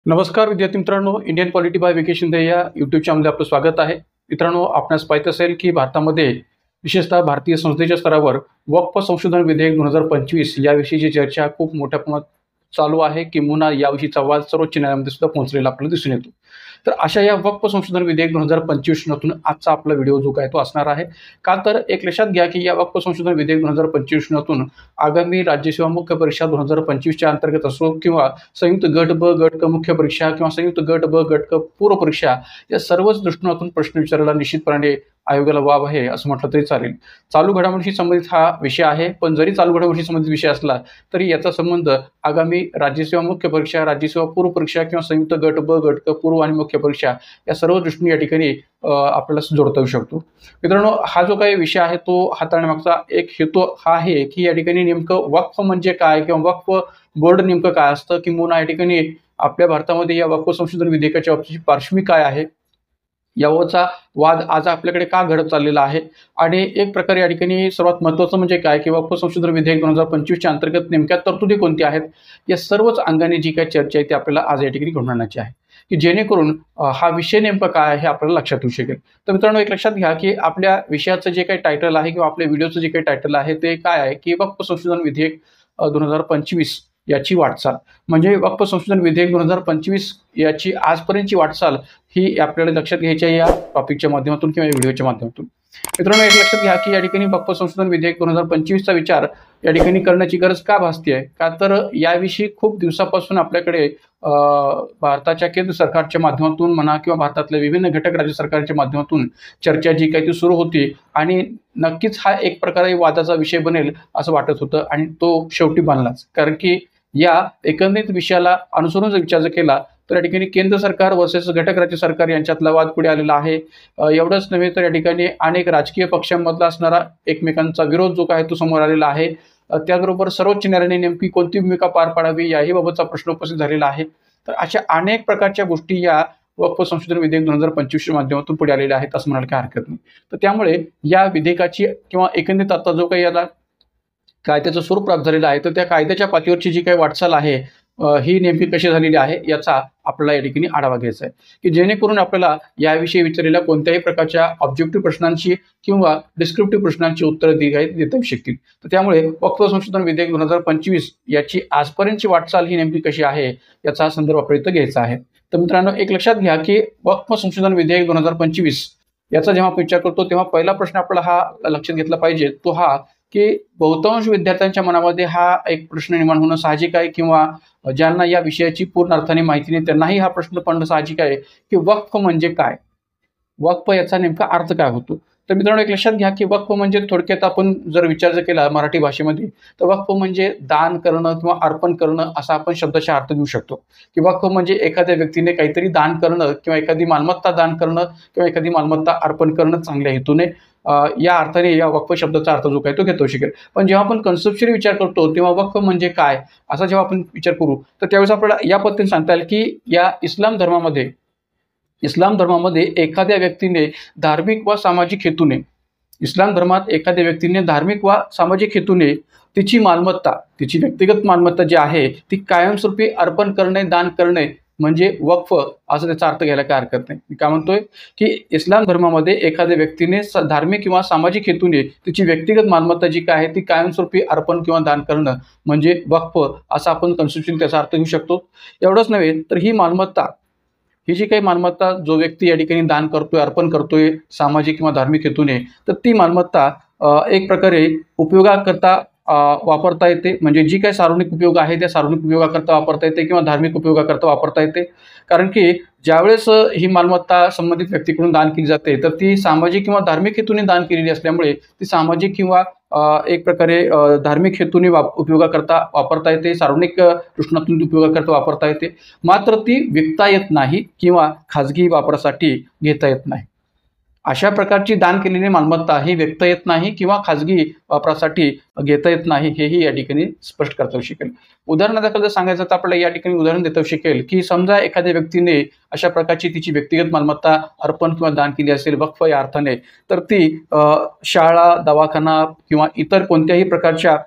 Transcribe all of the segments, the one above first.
नमस्कार विद्यार्थी मित्रांनो, Indian polity by V K Shinde या यूट्यूब चॅनलमध्ये आपलं स्वागत आहे. मित्रांनो, आपणास माहीत असेल की भारतामध्ये विशेषतः भारतीय संसदेच्या स्तरावर वक्फ संशोधन विधेयक 2025 याविषयीची चर्चा खूप मोठ्या प्रमाणात चालू आहे. किंबहुना याविषयीचा वाद सर्वोच्च न्यायालयामध्ये सुद्धा पोहोचलेला आपल्याला दिसून येतो. तर अशा या वक्फ संशोधन विधेयक 2025 आजचा आपला व्हिडिओ जो काय तो असणार आहे. का तर एक लक्षात घ्या की या वक्फ संशोधन विधेयक 2025 आगामी राज्यसेवा मुख्य परीक्षा 2025च्या अंतर्गत असो किंवा संयुक्त गट ब गट क मुख्य परीक्षा किंवा संयुक्त गट ब गट क पूर्व परीक्षा या सर्वच दृष्टिकोनातून प्रश्न विचारायला निश्चितपणे आयोगाला वाव आहे असं म्हटलं तरी चालेल. चालू घडामोडीशी संबंधित हा विषय आहे, पण जरी चालू घडामोडीशी संबंधित विषय असला तरी याचा संबंध आगामी राज्यसेवा मुख्य परीक्षा, राज्यसेवा पूर्व परीक्षा किंवा संयुक्त गट ब गट क पूर्व आणि मुख्य परीक्षा या सर्व दृष्टीने या ठिकाणी आपल्याला जोडता येऊ शकतो. मित्रांनो, हा जो काही विषय आहे तो हाताळण्यामागचा एक हेतू हा आहे की या ठिकाणी नेमकं वक्फ म्हणजे काय किंवा वक्फ बोर्ड नेमकं काय असतं, किंबहुना या ठिकाणी आपल्या भारतामध्ये या वक्फ संशोधन विधेयकाच्या बाबतीची पार्श्वभूमी काय आहे, यावरचा वाद आज आपल्याकडे का घडत चाललेला आहे. आणि एक प्रकारे या ठिकाणी सर्वात महत्त्वाचं म्हणजे काय की वक्फ संशोधन विधेयक 2025च्या अंतर्गत नेमक्या तरतुदी कोणत्या आहेत, या सर्वच अंगाने जी काही चर्चा आहे ती आपल्याला आज या ठिकाणी घडून आणण्याची आहे, की जेणेकरून हा विषय नेमका काय आहे हे आपल्याला लक्षात येऊ शकेल. तर मित्रांनो, एक लक्षात घ्या की आपल्या विषयाचं जे काही टायटल आहे किंवा आपल्या व्हिडिओचं जे काही टायटल आहे ते काय आहे की वक्फ संशोधन विधेयक 2025 याची वाटचाल. म्हणजे वक्फ संशोधन विधेयक 2025 याची आजपर्यंतची वाटचाल ही आपल्याला लक्षात घ्यायची आहे या टॉपिकच्या माध्यमातून किंवा व्हिडिओच्या माध्यमातून. मित्रांनो, एक लक्षात घ्या की या ठिकाणी वक्फ संशोधन विधेयक 2025चा विचार या ठिकाणी करण्याची गरज का भासते आहे. का तर याविषयी खूप दिवसापासून आपल्याकडे भारताच्या केंद्र सरकारच्या माध्यमातून म्हणा किंवा भारतातल्या विभिन्न घटक राज्य सरकारच्या माध्यमातून चर्चा जी काही ती सुरू होती आणि नक्कीच हा एक प्रकारे वादाचा विषय बनेल असं वाटत होतं आणि तो शेवटी बनलाच. कारण की या एकंदरीत विषयाला अनुसरून जर विचार केला तर या ठिकाणी केंद्र सरकार वर्सेस घटक राज्य सरकार यांच्यातला वाद पुढे आलेला आहे. एवढंच नव्हे तर या ठिकाणी अनेक राजकीय पक्षांमधला असणारा एकमेकांचा विरोध जो काय तो समोर आलेला आहे. त्याचबरोबर सर्वोच्च न्यायालयाने नेमकी कोणती भूमिका पार पाडावी याही बाबतचा प्रश्न उपस्थित झालेला आहे. तर अशा अनेक प्रकारच्या गोष्टी या वक्फ संशोधन विधेयक 2025च्या माध्यमातून पुढे आलेल्या आहेत असं म्हणायला काही हरकत नाही. तर त्यामुळे या विधेयकाची किंवा एकंदरीत आता जो काही याला कायद्याचं स्वरूप प्राप्त झालेलं आहे तर त्या कायद्याच्या पातळीवरची जी काही वाटचाल आहे ही नेमकी कशी झालेली आहे याचा आपल्याला या ठिकाणी आढावा घ्यायचा आहे, की जेणेकरून आपल्याला याविषयी विचारलेल्या कोणत्याही प्रकारच्या ऑब्जेक्टिव्ह प्रश्नांची किंवा डिस्क्रिप्टिव्ह प्रश्नांची उत्तरं देता येऊ शकतील. तर त्यामुळे वक्फ संशोधन विधेयक 2025 याची आजपर्यंतची वाटचाल ही नेमकी कशी आहे याचा संदर्भ आपल्याला इथं घ्यायचा आहे. तर मित्रांनो, एक लक्षात घ्या की वक्फ संशोधन विधेयक 2025 याचा जेव्हा आपण विचार करतो तेव्हा पहिला प्रश्न आपल्याला हा लक्षात घेतला पाहिजे तो हा की बहुतांश विद्यार्थ्यांच्या मनामध्ये हा एक प्रश्न निर्माण होणं साहजिक आहे किंवा ज्यांना या विषयाची पूर्ण अर्थाने माहिती नाही त्यांनाही हा प्रश्न पडणं साहजिक आहे की वक्फ म्हणजे काय, वक्फ याचा नेमका अर्थ काय होतो. तर मित्रांनो, एक लक्षात घ्या की वक्फ म्हणजे थोडक्यात आपण जर विचार केला मराठी भाषेमध्ये तर वक्फ म्हणजे दान करणं किंवा अर्पण करणं असा आपण शब्दाचा अर्थ घेऊ शकतो. की वक्फ म्हणजे एखाद्या व्यक्तीने काहीतरी दान करणं किंवा एखादी मालमत्ता दान करणं किंवा एखादी मालमत्ता अर्पण करणं चांगल्या हेतूने, या अर्थाने या वक्फ शब्दाचा अर्थ जो काय तो घेतो शकेल. पण जेव्हा आपण कन्सेप्च्युअली विचार करतो तेव्हा वक्फ म्हणजे काय असा जेव्हा आपण विचार करू तर त्यावेळेस आपल्याला या पद्धतीने सांगता येईल की या इस्लाम धर्मामध्ये एखाद्या व्यक्तीने धार्मिक व सामाजिक हेतूने, इस्लाम धर्मात एखाद्या व्यक्तीने धार्मिक व सामाजिक हेतूने तिची मालमत्ता, तिची व्यक्तिगत मालमत्ता जी आहे ती कायमस्वरूपी अर्पण करणे, दान करणे म्हणजे वक्फ असं त्याचा अर्थ घ्यायला काय हरकत नाही. मी काय म्हणतोय की इस्लाम धर्मामध्ये एखाद्या व्यक्तीने धार्मिक किंवा सामाजिक हेतूने तिची व्यक्तिगत मालमत्ता जी काय आहे ती कायमस्वरूपी अर्पण किंवा दान करणं म्हणजे वक्फ असा आपण कन्सेप्च्युअली त्याचा अर्थ घेऊ शकतो. एवढंच नव्हे तर ही मालमत्ता, ही जी काही मालमत्ता जो व्यक्ती या ठिकाणी दान करतोय, अर्पण करतोय सामाजिक किंवा धार्मिक हेतूने, तर ती मालमत्ता एक प्रकारे उपयोगाकरता वापरता येते. म्हणजे जी काही सार्वजनिक उपयोग आहे त्या सार्वजनिक उपयोगाकरता वापरता येते किंवा धार्मिक उपयोगाकरता वापरता येते. कारण की ज्यावेळेस ही मालमत्ता संबंधित व्यक्तीकडून दान केली जाते तर ती सामाजिक किंवा धार्मिक हेतूने दान केलेली असल्यामुळे ती सामाजिक किंवा एक प्रकारे धार्मिक हेतूने उपयोगाकरता वापरता येते, सार्वजनिक दृष्टिकोनातून उपयोगाकरता वापरता येते. मात्र ती विकता येत नाही किंवा खाजगी वापरासाठी घेता येत नाही. अशा प्रकारची दान केलेली मालमत्ता ही व्यक्त येत नाही किंवा खाजगी वापरासाठी घेता येत नाही हेही या ठिकाणी स्पष्ट करता येऊ शकेल. उदाहरणादाखल जर सांगायचं तर आपल्याला या ठिकाणी उदाहरण देता येऊ शकेल की समजा एखाद्या व्यक्तीने अशा प्रकारची तिची व्यक्तिगत मालमत्ता अर्पण किंवा दान केली असेल वक्फ या अर्थाने, तर ती शाळा, दवाखाना किंवा इतर कोणत्याही प्रकारच्या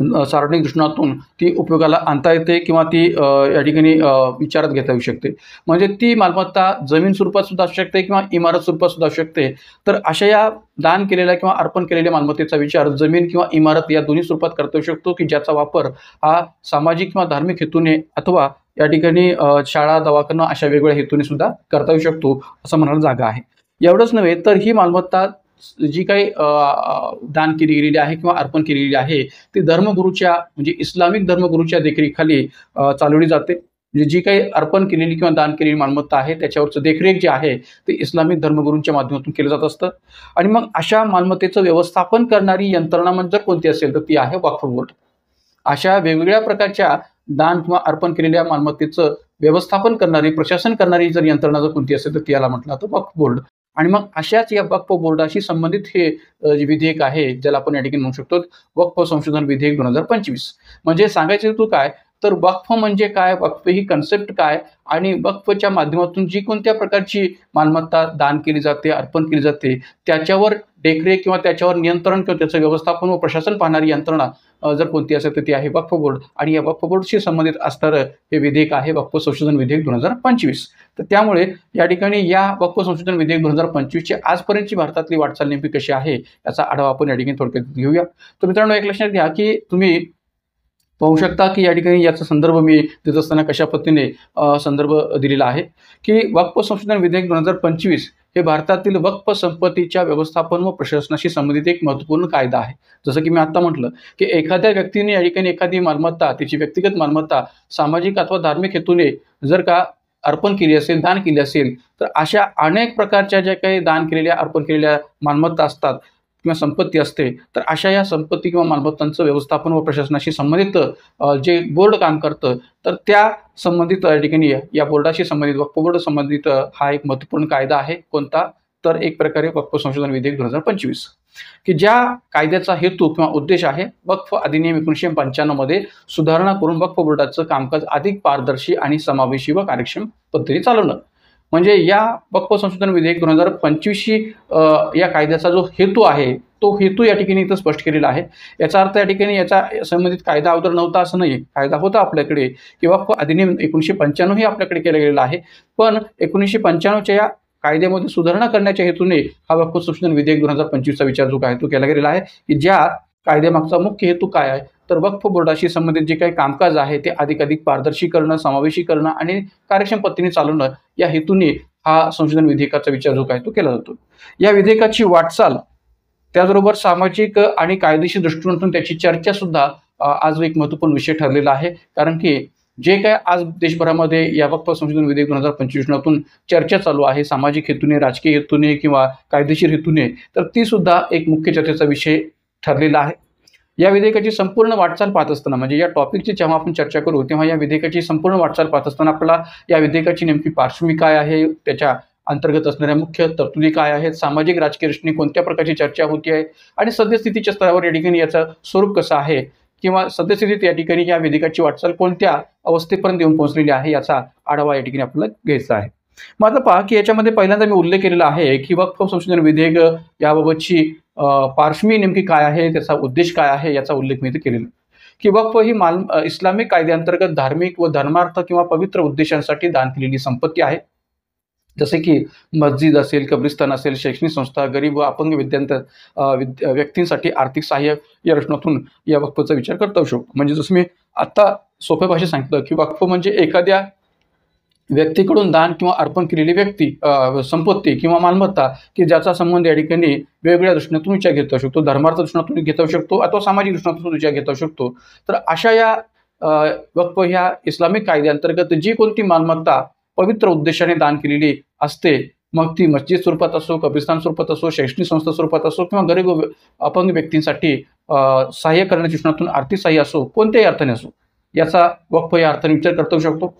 सार्वजनिक दृष्टिकोनातून ती उपयोगाला आणता येते किंवा ती या ठिकाणी विचारात घेता येऊ शकते. म्हणजे ती मालमत्ता जमीन स्वरूपात सुद्धा असू शकते किंवा इमारत स्वरूपात सुद्धा असू शकते. तर अशा या दान केलेल्या किंवा अर्पण केलेल्या मालमत्तेचा विचार जमीन किंवा इमारत या दोन्ही स्वरूपात करता येऊ शकतो, की ज्याचा वापर हा सामाजिक किंवा धार्मिक हेतूने अथवा या ठिकाणी शाळा, दवाखाना अशा वेगवेगळ्या हेतूने सुद्धा करता येऊ शकतो असं म्हणायला जागा आहे. एवढंच नव्हे तर ही मालमत्ता जी काही दान केली गेलेली आहे किंवा अर्पण केली गेलेली आहे ती धर्मगुरूच्या म्हणजे इस्लामिक धर्मगुरूच्या देखरेखीखाली चालवली जाते. म्हणजे जी काही अर्पण केलेली किंवा दान केलेली मालमत्ता आहे त्याच्यावरचं देखरेख जे आहे ते इस्लामिक धर्मगुरूंच्या माध्यमातून केलं जात असतं. आणि मग अशा मालमत्तेचं व्यवस्थापन करणारी यंत्रणा म्हणजे जर कोणती असेल तर ती आहे वक्फ बोर्ड. अशा वेगवेगळ्या प्रकारच्या दान किंवा अर्पण केलेल्या मालमत्तेचं व्यवस्थापन करणारी, प्रशासन करणारी जर यंत्रणा जर कोणती असेल तर ती याला म्हटलं जातं वक्फ बोर्ड. आणि मग अशाच या वक्फ बोर्डाशी संबंधित हे जे विधेयक आहे ज्याला आपण या ठिकाणी म्हणू शकतो वक्फ संशोधन विधेयक 2025. म्हणजे सांगायचं हेतू काय तर वक्फ म्हणजे काय, वक्फ ही कन्सेप्ट काय आणि वक्फच्या माध्यमातून जी कोणत्या प्रकारची मालमत्ता दान केली जाते, अर्पण केली जाते त्याच्यावर देखरेख किंवा त्याच्यावर नियंत्रण किंवा त्याचं व्यवस्थापन व प्रशासन पाहणारी यंत्रणा जर कोणती असेल तर ती आहे वक्फ बोर्ड. आणि या वक्फ बोर्डशी संबंधित असणारं हे विधेयक आहे वक्फ संशोधन विधेयक 2025. तर त्यामुळे या ठिकाणी या वक्फ संशोधन विधेयक 2025ची आजपर्यंतची भारतातली वाटचाल नेमकी कशी आहे याचा आढावा आपण या ठिकाणी थोडक्यात घेऊया. तर मित्रांनो एक लक्षात घ्या की तुम्ही पाहू शकता की या ठिकाणी याचा संदर्भ मी देत असताना कशा पद्धतीने संदर्भ दिलेला आहे की वक्फ संशोधन विधेयक 2025 हे भारतातील वक्फ संपत्तीच्या व्यवस्थापन व प्रशासनाशी संबंधित एक महत्त्वपूर्ण कायदा आहे. जसं की मी आता म्हटलं की एखाद्या व्यक्तीने या ठिकाणी एखादी मालमत्ता, तिची व्यक्तिगत मालमत्ता सामाजिक अथवा धार्मिक हेतूने जर का अर्पण केली असेल, दान केली असेल तर अशा अनेक प्रकारच्या ज्या काही दान केलेल्या, अर्पण केलेल्या मालमत्ता असतात किंवा संपत्ती असते तर अशा या संपत्ती किंवा मालमत्तांचं व्यवस्थापन व प्रशासनाशी संबंधित जे बोर्ड काम करतं तर त्या संबंधित या ठिकाणी या बोर्डाशी संबंधित वक्फ बोर्ड संबंधित हा एक महत्त्वपूर्ण कायदा आहे. कोणता तर एक प्रकारे वक्फ संशोधन विधेयक 2025 की ज्या कायद्याचा हेतू किंवा उद्देश आहे वक्फ अधिनियम 1995 मध्ये सुधारणा करून वक्फ बोर्डाचं कामकाज अधिक पारदर्शी आणि समावेशी व कार्यक्षम पद्धतीने चालवणं. म्हणजे या वक्फ संशोधन विधेयक 2025शी या कायद्याचा जो हेतू आहे तो हेतू या ठिकाणी इथं स्पष्ट केलेला आहे. याचा अर्थ या ठिकाणी याचा संबंधित कायदा अगोदर नव्हता असं नाही, कायदा होता आपल्याकडे की वक्फ अधिनियम 1995 ही आपल्याकडे केला गेलेला आहे. पण 1995च्या या कायद्यामध्ये सुधारणा करण्याच्या हेतूने हा वक्फ संशोधन विधेयक 2025चा विचार जो आहे तो केला गेलेला आहे की ज्या कायद्यामागचा मुख्य हेतू काय आहे तर वक्फ बोर्डाशी संबंधित जे काही कामकाज आहे ते अधिकाधिक पारदर्शी करणं, समावेशी करणं आणि कार्यक्षम पद्धतीने चालवणं या हेतूने हा संशोधन विधेयकाचा विचार जो काय तो केला जातो. या विधेयकाची वाटचाल त्याचबरोबर सामाजिक आणि कायदेशीर दृष्टिकोनातून त्याची चर्चा सुद्धा आज एक महत्त्वपूर्ण विषय ठरलेला आहे. कारण की जे काय आज देशभरामध्ये या वक्फ संशोधन विधेयक 2025 चर्चा चालू आहे सामाजिक हेतूने, राजकीय हेतूने किंवा कायदेशीर हेतूने तर ती सुद्धा एक मुख्य चर्चेचा विषय ठरलेला आहे. या विधेयकाची संपूर्ण वाटचाल पाहत असताना म्हणजे या टॉपिकची जेव्हा आपण चर्चा करू तेव्हा या विधेयकाची संपूर्ण वाटचाल पाहत असताना आपल्याला या विधेयकाची नेमकी पार्श्वभूमी काय आहे, त्याच्या अंतर्गत असणाऱ्या मुख्य तरतुदी काय आहेत, सामाजिक राजकीय दृष्टीने कोणत्या प्रकारची चर्चा होती आहे आणि सद्यस्थितीच्या स्तरावर या ठिकाणी याचं स्वरूप कसं आहे किंवा सद्यस्थितीत या ठिकाणी या विधेयकाची वाटचाल कोणत्या अवस्थेपर्यंत येऊन पोहोचलेली आहे याचा आढावा या ठिकाणी आपल्याला घ्यायचा आहे. मग आता पहा की याच्यामध्ये पहिल्यांदा मी उल्लेख केलेला आहे की वक्फ संशोधन विधेयक याबाबतची पार्श्वभूमी नेमकी काय आहे, त्याचा उद्देश काय आहे याचा उल्लेख मी इथे केलेला की वक्फ ही इस्लामिक कायद्याअंतर्गत धार्मिक व धर्मार्थ किंवा पवित्र उद्देशांसाठी दान केलेली संपत्ती आहे. जसे की मस्जिद असेल, कब्रिस्तान असेल, शैक्षणिक संस्था, गरीब व अपंग व्यक्तींसाठी आर्थिक सहाय्य या रचनातून या वक्फचा विचार करता येऊ शकतो. म्हणजे जसं मी आता सोप्या भाषेत सांगितलं की वक्फ म्हणजे एखाद्या व्यक्तीकडून दान किंवा अर्पण केलेली संपत्ती किंवा मालमत्ता की ज्याचा संबंध या ठिकाणी वेगवेगळ्या दृष्टीतून विचार घेता येऊ शकतो, धर्मार्थ दृष्टीतून घेता येऊ शकतो अथवा सामाजिक दृष्टीतून विचार घेता येऊ शकतो. तर अशा या वक्फ ह्या इस्लामिक कायद्याअंतर्गत जी कोणती मालमत्ता पवित्र उद्देशाने दान केलेली असते मग ती मस्जिद स्वरूपात असो, कब्रिस्तान स्वरूपात असो, शैक्षणिक संस्था स्वरूपात असो किंवा गरीब अपंग व्यक्तींसाठी सहाय्य करण्याच्या दृष्टीतून आर्थिक सहाय्य असो, कोणत्याही अर्थाने असो याचा वक्फ या अर्थाने विचार करता येऊ शकतो.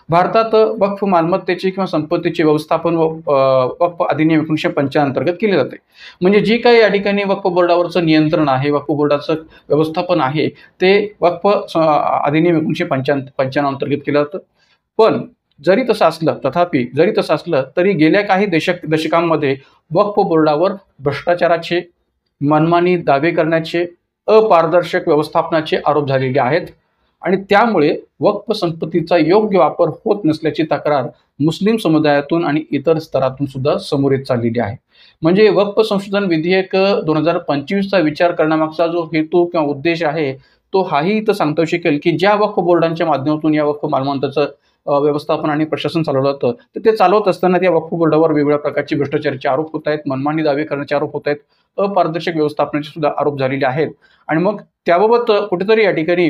भारतात वक्फ मालमत्तेचे किंवा संपत्तीचे व्यवस्थापन वक्फ अधिनियम 1995 अंतर्गत केले जाते. म्हणजे जी काही या ठिकाणी वक्फ बोर्डावरचं नियंत्रण आहे, वक्फ बोर्डाचं व्यवस्थापन आहे ते वक्फ अधिनियम 1995 अंतर्गत केलं जातं. पण जरी तसं असलं तरी गेल्या काही दशकांमध्ये वक्फ बोर्डावर भ्रष्टाचाराचे, मनमानी दावे करण्याचे अपारदर्शक व्यवस्थापनाचे आरोप झालेले आहेत आणि त्यामुळे वक्फ संपत्तीचा योग्य वापर होत नसल्याची तक्रार मुस्लिम समुदायातून आणि इतर स्तरातून सुद्धा समोर येत चाललेली आहे. म्हणजे वक्फ संशोधन विधेयक 2025चा विचार करण्यामागचा जो हेतू किंवा उद्देश आहे तो हाही इथं सांगता येऊ शकेल की ज्या वक्फ बोर्डांच्या माध्यमातून या वक्फ मालमत्तांचं व्यवस्थापन आणि प्रशासन चालवलं जातं, तर ते चालवत असताना त्या वक्फ बोर्डावर वेगवेगळ्या प्रकारचे भ्रष्टाचाराचे आरोप होत आहेत, मनमानी दावे करण्याचे आरोप होत आहेत, अपारदर्शक व्यवस्थापनाचे सुद्धा आरोप झालेले आहेत. आणि मग त्याबाबत कुठेतरी या ठिकाणी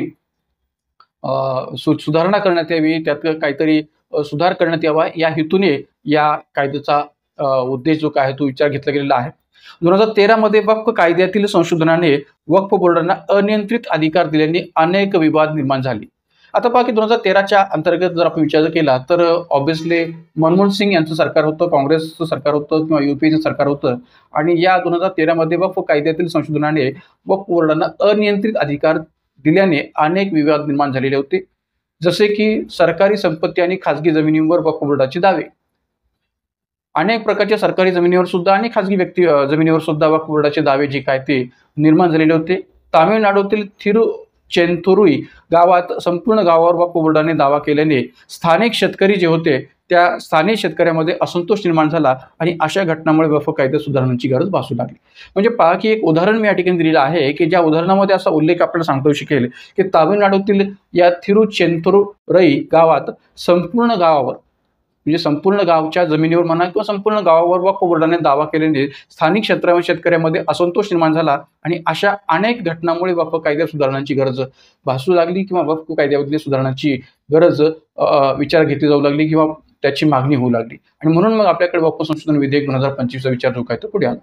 सुधारणा करण्यात यावी, त्यात काहीतरी सुधार करण्यात यावा या हेतूने या कायद्याचा उद्देश जो काय आहे तो विचार घेतला गेलेला आहे. 2013 मध्ये वक्फ कायद्यातील संशोधनाने वक्फ बोर्डांना अनियंत्रित अधिकार दिल्याने अनेक विवाद निर्माण झाले. आता पहा की 2013च्या अंतर्गत जर आपण विचार केला तर ऑब्व्हियसली मनमोहन सिंग यांचं सरकार होतं, काँग्रेसचं सरकार होतं किंवा युपीचं सरकार होतं आणि या 2013 मध्ये वक्फ कायद्यातील संशोधनाने वक्फ बोर्डांना अनियंत्रित अधिकार दिल्याने अनेक विवाद निर्माण झालेले होते. जसे की सरकारी संपत्ती आणि खासगी जमिनींवर वक्फ बोर्डाचे दावे, अनेक प्रकारच्या सरकारी जमिनीवर सुद्धा आणि खासगी व्यक्ती जमिनीवर सुद्धा वक्फ बोर्डाचे दावे जे काय ते निर्माण झालेले होते. तामिळनाडूतील थिरुचेंथुरुई गावात संपूर्ण गावावर वक्फ बोर्डाने दावा केल्याने स्थानिक शेतकरी जे होते त्या स्थानिक शेतकऱ्यामध्ये असंतोष निर्माण झाला आणि अशा घटनांमुळे वक्फ कायदा सुधारणांची गरज भासू लागली. म्हणजे पहा की एक उदाहरण मी या ठिकाणी दिलेलं आहे की ज्या उदाहरणामध्ये असा उल्लेख आपल्याला सांगता येऊ शकेल की तामिळनाडूतील या थिरुचेंथुरुई गावात संपूर्ण गावावर म्हणजे संपूर्ण गावच्या जमिनीवर म्हणा किंवा संपूर्ण गावावर वक्फ बोर्डाने दावा केल्याने स्थानिक शेतकऱ्यामध्ये असंतोष निर्माण झाला आणि अशा अनेक घटनांमुळे वक्फ कायदा सुधारणांची गरज भासू लागली किंवा वक्फ कायद्यामधली सुधारणांची गरज विचार घेतली जाऊ लागली किंवा त्याची मागणी होऊ लागली आणि म्हणून मग आपल्याकडे वक्फ संशोधन विधेयक 2025चा विचार जो काय तो पुढे आला.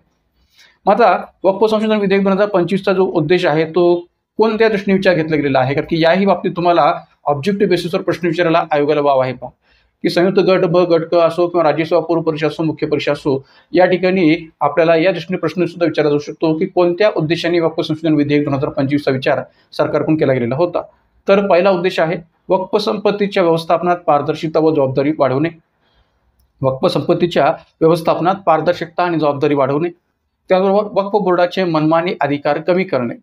मग आता वक्फ संशोधन विधेयक 2025चा जो उद्देश आहे तो कोणत्या दृष्टीने विचार घेतला गेलेला आहे, कारण की याही बाबतीत तुम्हाला ऑब्जेक्टिव्ह बेसिसवर प्रश्न विचारायला आयोगाला वाव आहे. पहा की संयुक्त गट ब गट क असो किंवा राज्यसभा पूर्व परीक्षा असो मुख्य परीक्षा असो या ठिकाणी आपल्याला या दृष्टीने प्रश्न सुद्धा विचारला जाऊ शकतो की कोणत्या उद्देशाने वक्फ संशोधन विधेयक 2025चा विचार सरकारकडून केला गेलेला होता. तर पहिला उद्देश आहे वक्फ संपत्तीच्या व्यवस्थापनात पारदर्शकता व जबाबदारी वाढवणे. वक्फ संपत्तीच्या व्यवस्थापनात पारदर्शकता आणि जबाबदारी वाढवणे. त्याचबरोबर वक्फ बोर्डाचे मनमानी अधिकार कमी करणे,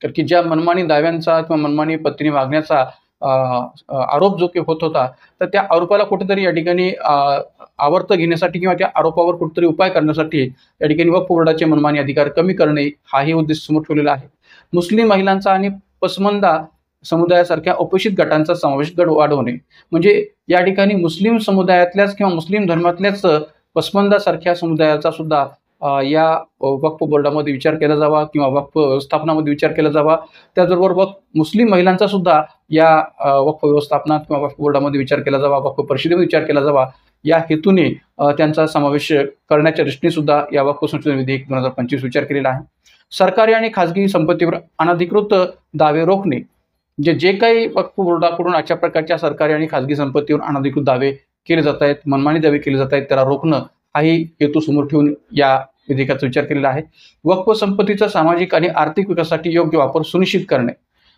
कारण की ज्या मनमानी दाव्यांचा किंवा मनमानी पत्तीने मागण्याचा आरोप जो काही होत होता तर त्या आरोपाला कुठेतरी या ठिकाणी आवर्त घेण्यासाठी किंवा त्या आरोपावर कुठेतरी उपाय करण्यासाठी या ठिकाणी वक्फ बोर्डाचे मनमानी अधिकार कमी करणे हाही उद्देश समोर ठेवलेला आहे. मुस्लिम महिलांचा आणि पसमंदा समुदायासारख्या अपेक्षित गटांचा समावेश वाढवणे, म्हणजे या ठिकाणी मुस्लिम समुदायातल्याच किंवा मुस्लिम धर्मातल्याच पसमंदासारख्या समुदायाचा सुद्धा या वक्फ बोर्डामध्ये विचार केला जावा किंवा वक्फ व्यवस्थापनामध्ये विचार केला जावा. त्याचबरोबर मुस्लिम महिलांचा सुद्धा या वक्फ व्यवस्थापनात किंवा वक्फ बोर्डामध्ये विचार केला जावा, वक्फ परिषदेमध्ये विचार केला जावा या हेतूने त्यांचा समावेश करण्याच्या दृष्टीने सुद्धा या वक्फ संशोधन विधेयक 2025 विचार केलेला आहे. सरकारी आणि खाजगी संपत्तीवर अनधिकृत दावे रोखणे, जे काही वक्फ बोर्डाकडून अशा प्रकारच्या सरकारी आणि खाजगी संपत्तीवर अनधिकृत दावे केले जात आहेत, मनमानी दावे केले जात आहेत, त्याला रोखणं हाही हेतू समोर ठेवून या विधेयकाचा विचार केलेला आहे. वक्फ संपत्तीचा सामाजिक आणि आर्थिक विकासासाठी योग्य वापर सुनिश्चित करणे,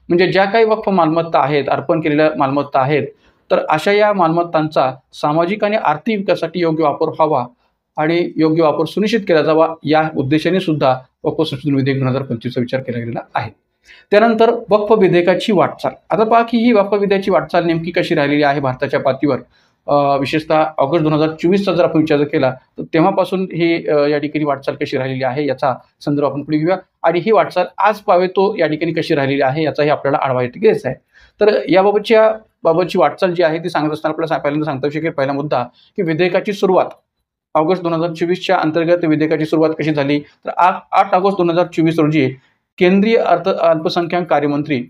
म्हणजे ज्या काही वक्फ मालमत्ता आहेत, अर्पण केलेल्या मालमत्ता आहेत, तर अशा या मालमत्तांचा सामाजिक आणि आर्थिक विकासासाठी योग्य वापर व्हावा आणि योग्य वापर सुनिश्चित केला जावा या उद्देशाने सुद्धा वक्फ संशोधन विधेयक 2025चा विचार केला गेलेला आहे. त्यानंतर वक्फ विधेयकाची वाटचाल. आता पहा की ही वक्फ विधेयकाची वाटचाल नेमकी कशी राहिलेली आहे भारताच्या पातळीवर. विशेषतः ऑगस्ट 2024चा जर आपण विचार केला तर तेव्हापासून ही या ठिकाणी वाटचाल कशी राहिलेली आहे याचा संदर्भ आपण पुढे घेऊया आणि ही वाटचाल आज पावे तो या ठिकाणी कशी राहिलेली आहे याचाही आपल्याला आढावा घ्यायचा आहे. तर याबाबतची वाटचाल जी आहे ती सांगत असताना आपल्याला पहिल्यांदा सांगता येऊ शकेल पहिला मुद्दा की विधेयकाची सुरुवात ऑगस्ट 2024च्या अंतर्गत विधेयकाची सुरुवात कशी झाली. तर 8 ऑगस्ट 2024 रोजी केंद्रीय अल्पसंख्याक कार्यमंत्री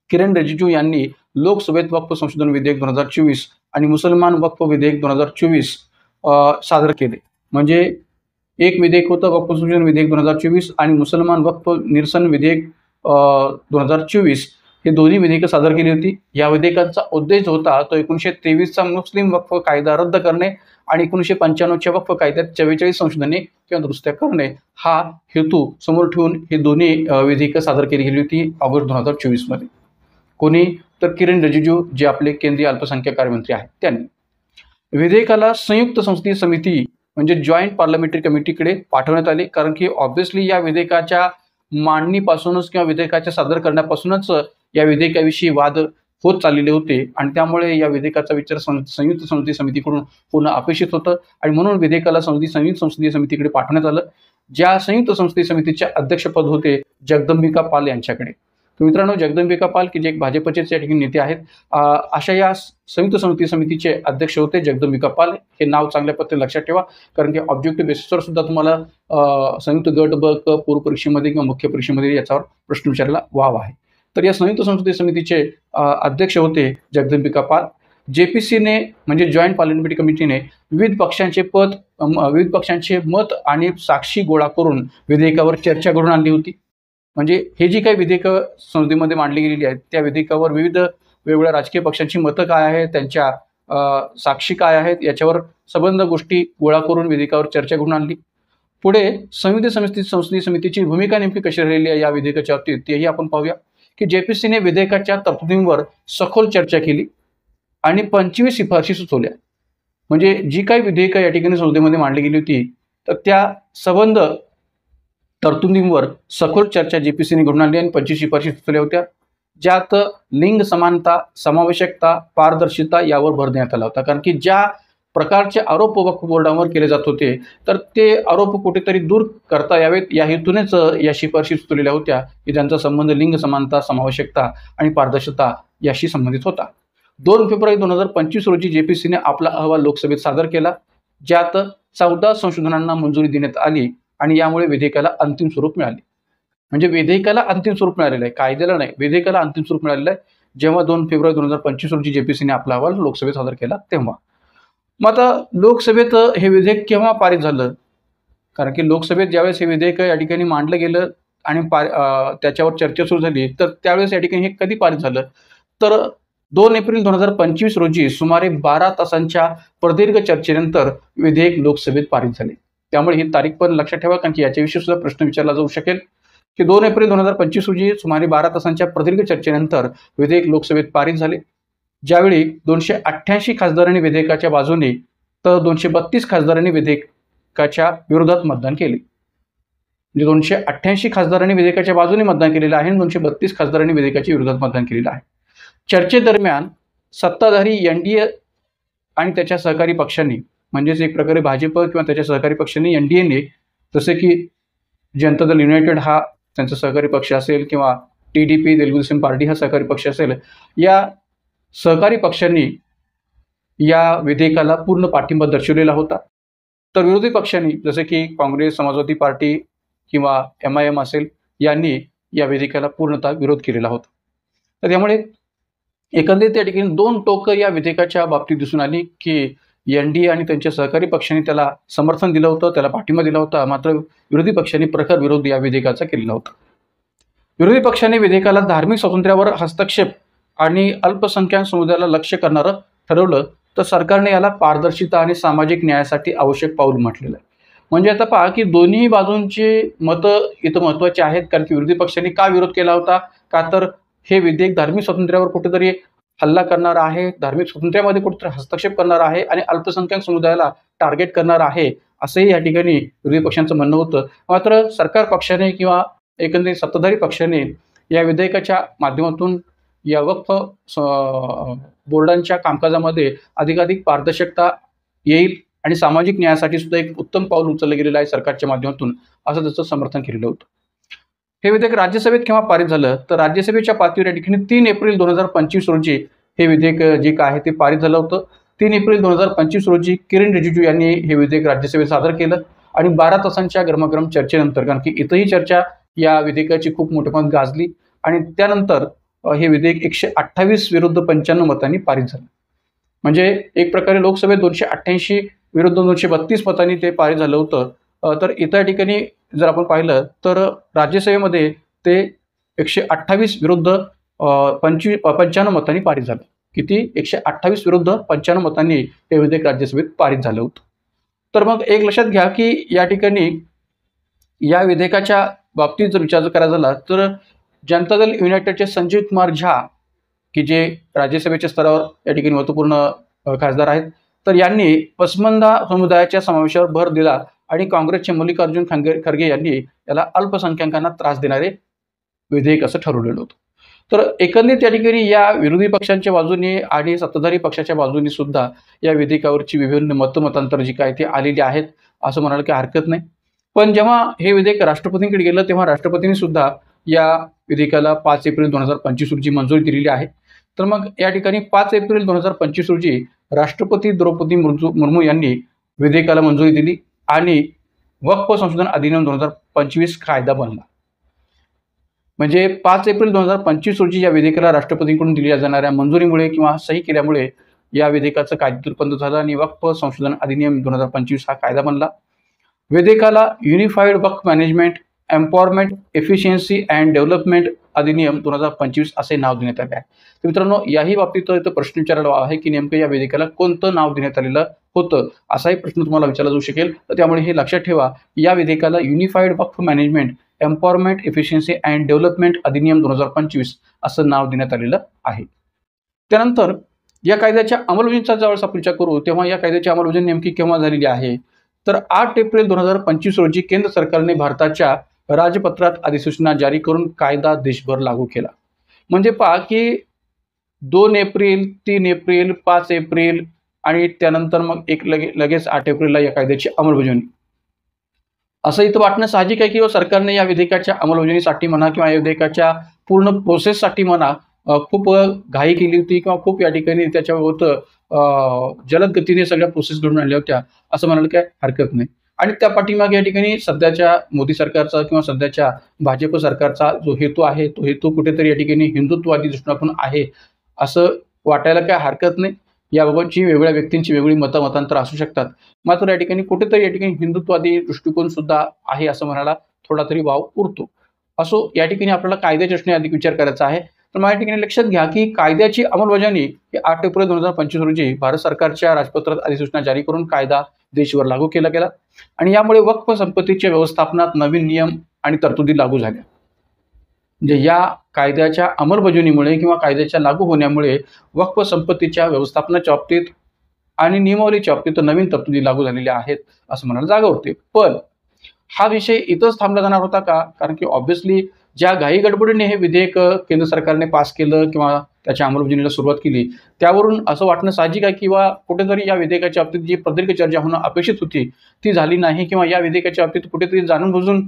किरण रिजिजू यांनी लोकसभेत वक्फ संशोधन विधेयक 2024 आणि मुसलमान वक्फ विधेयक 2024 सादर केले. म्हणजे एक विधेयक होतं वक्फ संशोधन विधेयक 2024 आणि मुसलमान वक्फ निरसन विधेयक 2024 हे दोन्ही विधेयकं सादर केली होती. या विधेयकांचा उद्देश होता तो 1923चा मुस्लिम वक्फ कायदा रद्द करणे आणि 1995च्या वक्फ कायद्यात 44 संशोधने किंवा दुरुस्त्या करणे हा हेतू समोर ठेवून हे दोन्ही विधेयकं सादर केली गेली होती ऑगस्ट 2024 मध्ये. कोणी तर किरण रिजिजू जे आपले केंद्रीय अल्पसंख्याक कार्यमंत्री आहेत त्यांनी. विधेयकाला संयुक्त संसदीय समिती म्हणजे जॉईंट पार्लमेंटरी कमिटीकडे पाठवण्यात आले, कारण की ऑब्व्हियसली या विधेयकाच्या मांडणीपासूनच किंवा विधेयकाच्या सादर करण्यापासूनच या विधेयकाविषयी वाद होत चाललेले होते आणि त्यामुळे या विधेयकाचा विचार संयुक्त संसदीय समितीकडून होणं अपेक्षित होतं आणि म्हणून विधेयकाला संयुक्त संसदीय समितीकडे पाठवण्यात आलं, ज्या संयुक्त संसदीय समितीचे अध्यक्षपद होते जगदंबिका पाल यांच्याकडे. तर मित्रांनो, जगदंबिका पाल की जे एक भाजपचेच या ठिकाणी नेते आहेत, अशा या संयुक्त संसदीय समितीचे अध्यक्ष होते जगदंबिका पाल. हे नाव चांगल्या पद्धतीने लक्षात ठेवा, कारण की ऑब्जेक्टिव्ह बेसिसवर सुद्धा तुम्हाला संयुक्त गट ब क पूर्व परीक्षेमध्ये किंवा मुख्य परीक्षेमध्ये याच्यावर प्रश्न विचारला वाव आहे. तर या संयुक्त संसदीय समितीचे अध्यक्ष होते जगदंबिका पाल. JPCने म्हणजे जॉईंट पार्लमेंटरी कमिटीने विविध पक्षांचे मत आणि साक्षी गोळा करून विधेयकावर चर्चा घडून आणली होती. म्हणजे हे जी काही विधेयकं संसदेमध्ये मांडली गेलेली आहेत त्या विधेयकावर विविध वेगवेगळ्या राजकीय पक्षांची मतं काय आहेत, त्यांच्या साक्षी काय आहेत, याच्यावर संबंध गोष्टी गोळा करून विधेयकावर चर्चा घडून आणली. पुढे संसदीय समितीची भूमिका नेमकी कशी राहिली आहे या विधेयकाच्या बाबतीत तेही आपण पाहूया की JPCने विधेयकाच्या तरतुदींवर सखोल चर्चा केली आणि 25 शिफारशी सुचवल्या. म्हणजे जी काही विधेयकं या ठिकाणी संसदेमध्ये मांडली गेली होती तर त्या संबंध तरतुदींवर सखोल चर्चा JPCने घडून आणली आणि 25 शिफारशी सुचवल्या होत्या, ज्यात लिंग समानता, समावेशकता, पारदर्शिता यावर भर देण्यात आला होता. कारण की ज्या प्रकारचे आरोप वक्फ बोर्डावर केले जात होते तर ते आरोप कुठेतरी दूर करता यावेत या हेतूनेच या शिफारशी सुचवलेल्या होत्या की ज्यांचा संबंध लिंग समानता, समावेशकता आणि पारदर्शकता याशी संबंधित होता. 2 फेब्रुवारी 2025 रोजी JPCने आपला अहवाल लोकसभेत सादर केला, ज्यात 14 संशोधनांना मंजुरी देण्यात आली आणि यामुळे विधेयकाला अंतिम स्वरूप मिळाले. म्हणजे विधेयकाला अंतिम स्वरूप मिळालेलं आहे, कायद्याला नाही, विधेयकाला अंतिम स्वरूप मिळालेलं आहे जेव्हा 2 फेब्रुवारी 2025 रोजी JPCने आपला अहवाल लोकसभेत सादर केला तेव्हा. मग आता लोकसभेत हे विधेयक केव्हा पारित झालं? कारण की लोकसभेत ज्यावेळेस हे विधेयक या ठिकाणी मांडलं गेलं आणि त्याच्यावर चर्चा सुरू झाली तर त्यावेळेस या ठिकाणी हे कधी पारित झालं? तर 2 एप्रिल 2025 रोजी सुमारे 12 तासांच्या प्रदीर्घ चर्चेनंतर विधेयक लोकसभेत पारित झाले. त्यामुळे ही तारीख पण लक्षात ठेवा, कारण की याच्याविषयी सुद्धा प्रश्न विचारला जाऊ शकेल की 2 एप्रिल 2025 रोजी सुमारे 12 तासांच्या प्रदीर्घ चर्चेनंतर विधेयक लोकसभेत पारित झाले, ज्यावेळी 288 खासदारांनी विधेयकाच्या बाजूने तर 232 खासदारांनी विधेयकाच्या विरोधात मतदान केले. म्हणजे 288 खासदारांनी विधेयकाच्या बाजूने मतदान केलेलं आहे आणि 232 खासदारांनी विधेयकाच्या विरोधात मतदान केलेलं आहे. चर्चेदरम्यान सत्ताधारी NDA आणि त्याच्या सहकारी पक्षांनी, म्हणजेच एक प्रकारे भाजप किंवा त्याच्या सहकारी पक्षांनी NDAने, जसे की जनता दल युनायटेड हा त्यांचा सहकारी पक्ष असेल किंवा TDP तेलुगू देशम पार्टी हा सहकारी पक्ष असेल, या सहकारी पक्षांनी या विधेयकाला पूर्ण पाठिंबा दर्शवलेला होता. तर विरोधी पक्षांनी जसे की काँग्रेस, समाजवादी पार्टी किंवा MIM असेल यांनी या विधेयकाला पूर्णतः विरोध केलेला होता. तर त्यामुळे एकंदरीत या ठिकाणी 2 टोकं या विधेयकाच्या बाबतीत दिसून आली की NDA आणि त्यांच्या सहकारी पक्षांनी त्याला समर्थन दिलं होतं, त्याला पाठिंबा दिला होता, मात्र विरोधी पक्षांनी प्रखर विरोध या विधेयकाचा केलेला होता. विरोधी पक्षांनी विधेयकाला धार्मिक स्वातंत्र्यावर हस्तक्षेप आणि अल्पसंख्याक समुदायाला लक्ष्य करणारं ठरवलं, तर सरकारने याला पारदर्शिता आणि सामाजिक न्यायासाठी आवश्यक पाऊल म्हटलेलं आहे. म्हणजे आता पहा की दोन्ही बाजूंची मतं इथं महत्त्वाची आहेत, कारण की विरोधी पक्षांनी का विरोध केला होता? का तर हे विधेयक धार्मिक स्वातंत्र्यावर कुठेतरी हल्ला करणार आहे, धार्मिक स्वातंत्र्यामध्ये कुठेतरी हस्तक्षेप करणार आहे आणि अल्पसंख्याक समुदायाला टार्गेट करणार आहे, असंही या ठिकाणी विरोधी पक्षांचं म्हणणं होतं. मात्र सरकार पक्षाने किंवा एकंदरीत सत्ताधारी पक्षाने या विधेयकाच्या माध्यमातून या वक्फ बोर्डांच्या कामकाजामध्ये अधिकाधिक पारदर्शकता येईल आणि सामाजिक न्यायासाठी सुद्धा एक उत्तम पाऊल उचललं गेलेलं आहे सरकारच्या माध्यमातून, असं त्याचं समर्थन केलेलं होतं. हे विधेयक राज्यसभेत केव्हा पारित झालं? तर राज्यसभेच्या पातळीवर या ठिकाणी 3 एप्रिल 2025 रोजी हे विधेयक जे काय आहे ते पारित झालं होतं. 3 एप्रिल 2025 रोजी किरण रिजिजू यांनी हे विधेयक राज्यसभेत सादर केलं आणि 12 तासांच्या गरमागरम चर्चेनंतर, कारण की इथंही चर्चा या विधेयकाची खूप मोठ्या प्रमाणात गाजली आणि त्यानंतर हे विधेयक 128 विरुद्ध 95 मतांनी पारित झालं. म्हणजे एक प्रकारे लोकसभेत 288 विरुद्ध 232 मतांनी ते पारित झालं होतं. तर इतर ठिकाणी जर आपण पाहिलं तर राज्यसभेमध्ये ते 128 विरुद्ध 95 मतांनी पारित झालं. किती? 128 विरुद्ध 95 मतांनी हे विधेयक राज्यसभेत पारित झालं होतं. तर मग एक लक्षात घ्या की या ठिकाणी या विधेयकाच्या बाबतीत जर विचार करायचा झाला तर जनता दल युनायटेडचे संजीव कुमार झा, की जे राज्यसभेच्या स्तरावर या ठिकाणी महत्त्वपूर्ण खासदार आहेत, तर यांनी पसमंदा समुदायाच्या समावेशावर भर दिला आणि काँग्रेसचे मल्लिकार्जुन खरगे यांनी याला अल्पसंख्याकांना त्रास देणारे विधेयक असं ठरवलेलं होतं. तर एकंदरीत या ठिकाणी या विरोधी पक्षांच्या बाजूने आणि सत्ताधारी पक्षाच्या बाजूने सुद्धा या विधेयकावरची विभिन्न मतमतांतर जी काय ते आलेली आहेत असं म्हणायला काही हरकत नाही. पण जेव्हा हे विधेयक राष्ट्रपतींकडे गेलं तेव्हा राष्ट्रपतींनी सुद्धा या विधेयकाला 5 एप्रिल 2025 रोजी मंजुरी दिलेली आहे. तर मग या ठिकाणी 5 एप्रिल 2025 रोजी राष्ट्रपती द्रौपदी मुर्मू यांनी विधेयकाला मंजुरी दिली आणि वक्फ संशोधन अधिनियम 2025 कायदा बनला. म्हणजे 5 एप्रिल 2025 रोजी या विधेयकाला राष्ट्रपतींकडून दिल्या जाणाऱ्या मंजुरीमुळे किंवा सही केल्यामुळे या विधेयकाचं कायद्यात रूपांतर झालं आणि वक्फ संशोधन अधिनियम 2025 हा कायदा बनला. विधेयकाला unified Waqf management empowerment efficiency and development अधिनियम 2025 असे नाव देण्यात आले आहे. तर मित्रांनो, याही बाबतीत इथं प्रश्न विचारला आहे की नेमकं या विधेयकाला कोणतं नाव देण्यात आलेलं होतं असाही प्रश्न तुम्हाला विचारला जाऊ शकेल. तर त्यामुळे हे लक्षात ठेवा, या विधेयकाला unified Waqf management empowerment efficiency and development अधिनियम 2025 असं नाव देण्यात आलेलं आहे. त्यानंतर या कायद्याच्या अंमलबजावणीचा ज्यावेळेस आपण विचार करू तेव्हा या कायद्याची अंमलबजावणी नेमकी केव्हा झालेली आहे, तर 8 एप्रिल 2025 रोजी केंद्र सरकारने भारताच्या राजपत्रात अधिसूचना जारी करून कायदा देशभर लागू केला. म्हणजे पहा की 2 एप्रिल 3 एप्रिल 5 एप्रिल आणि त्यानंतर मग लगेच 8 एप्रिलला या कायद्याची अंमलबजावणी. असं इथं वाटणं साहजिक आहे की सरकारने या विधेयकाच्या अंमलबजावणीसाठी म्हणा किंवा या विधेयकाच्या पूर्ण प्रोसेससाठी म्हणा खूप घाई केली होती किंवा खूप या ठिकाणी त्याच्यावर जलद गतीने सगळ्या प्रोसेस घडून आणल्या होत्या असं म्हणायला काय हरकत नाही. आणि त्या पाठीमागे या ठिकाणी सध्याच्या मोदी सरकारचा किंवा सध्याच्या भाजप सरकारचा जो हेतू आहे तो हेतू कुठेतरी या ठिकाणी हिंदुत्ववादी दृष्टिकोनातून आहे असं वाटायला काय हरकत नाही. याबाबतची वेगवेगळ्या व्यक्तींची वेगळी मतांतर असू शकतात, मात्र या ठिकाणी कुठेतरी या ठिकाणी हिंदुत्ववादी दृष्टिकोन सुद्धा आहे असं म्हणायला थोडा तरी वाव उरतो. असो, या ठिकाणी आपल्याला कायद्याच्या दृष्टीने अधिक विचार करायचा आहे. तर माझ्या ठिकाणी लक्षात घ्या की कायद्याची अंमलबजावणी ही 8 एप्रिल 2025 रोजी भारत सरकारच्या राजपत्रात अधिसूचना जारी करून कायदा देशभर लागू केला गेला आणि यामुळे वक्फ संपत्तीच्या व्यवस्थापनात नवीन नियम आणि तरतुदी लागू झाल्या. म्हणजे या कायद्याच्या अंमलबजावणीमुळे किंवा कायद्याच्या लागू होण्यामुळे वक्फ संपत्तीच्या व्यवस्थापनाच्या बाबतीत आणि नियमावलीच्या बाबतीत नवीन तरतुदी लागू झालेल्या आहेत असं म्हणायला जागा होते. पण हा विषय इथंच थांबला जाणार होता का? कारण की ऑब्व्हियसली ज्या घाई गडबडीने हे विधेयक केंद्र सरकारने पास केलं किंवा त्याच्या अंमलबजावणीला सुरुवात केली त्यावरून असं वाटणं साहजिक आहे किंवा कुठेतरी या विधेयकाच्या बाबतीत जी प्रदीर्घ चर्चा होणं अपेक्षित होती ती झाली नाही किंवा या विधेयकाच्या बाबतीत कुठेतरी जाणून बुजून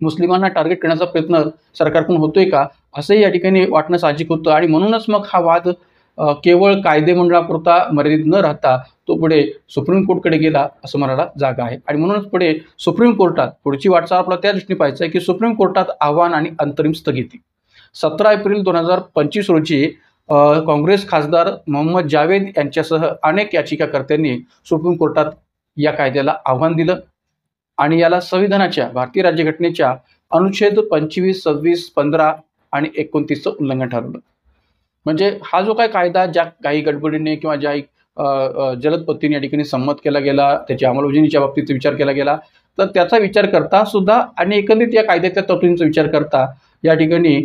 मुस्लिमांना टार्गेट करण्याचा प्रयत्न सरकारकडून होतोय का असंही या ठिकाणी वाटणं साहजिक होतं. आणि म्हणूनच मग हा वाद केवळ कायदेमंडळापुरता मर्यादित न राहता तो पुढे सुप्रीम कोर्टकडे गेला असं म्हणायला जागा आहे. आणि म्हणूनच पुढे सुप्रीम कोर्टात पुढची वाटचाल आपल्याला त्या दृष्टीने पाहायचं आहे की सुप्रीम कोर्टात आव्हान आणि अंतरिम स्थगिती. 17 एप्रिल 2025 रोजी काँग्रेस खासदार मोहम्मद जावेद यांच्यासह अनेक याचिकाकर्त्यांनी सुप्रीम कोर्टात या कायद्याला आव्हान दिलं आणि याला संविधानाच्या भारतीय राज्यघटनेच्या अनुच्छेद 25, 26, 15 आणि 29चं उल्लंघन ठरवलं. म्हणजे हा जो काय कायदा ज्या काही गडबडीने किंवा ज्या जलद पद्धतीने या ठिकाणी संमत केला गेला, त्याच्या अंमलबजावणीच्या बाबतीत विचार केला गेला, तर त्याचा विचार करता सुद्धा आणि एकंदरीत या कायद्याच्या तरतुदींचा विचार करता या ठिकाणी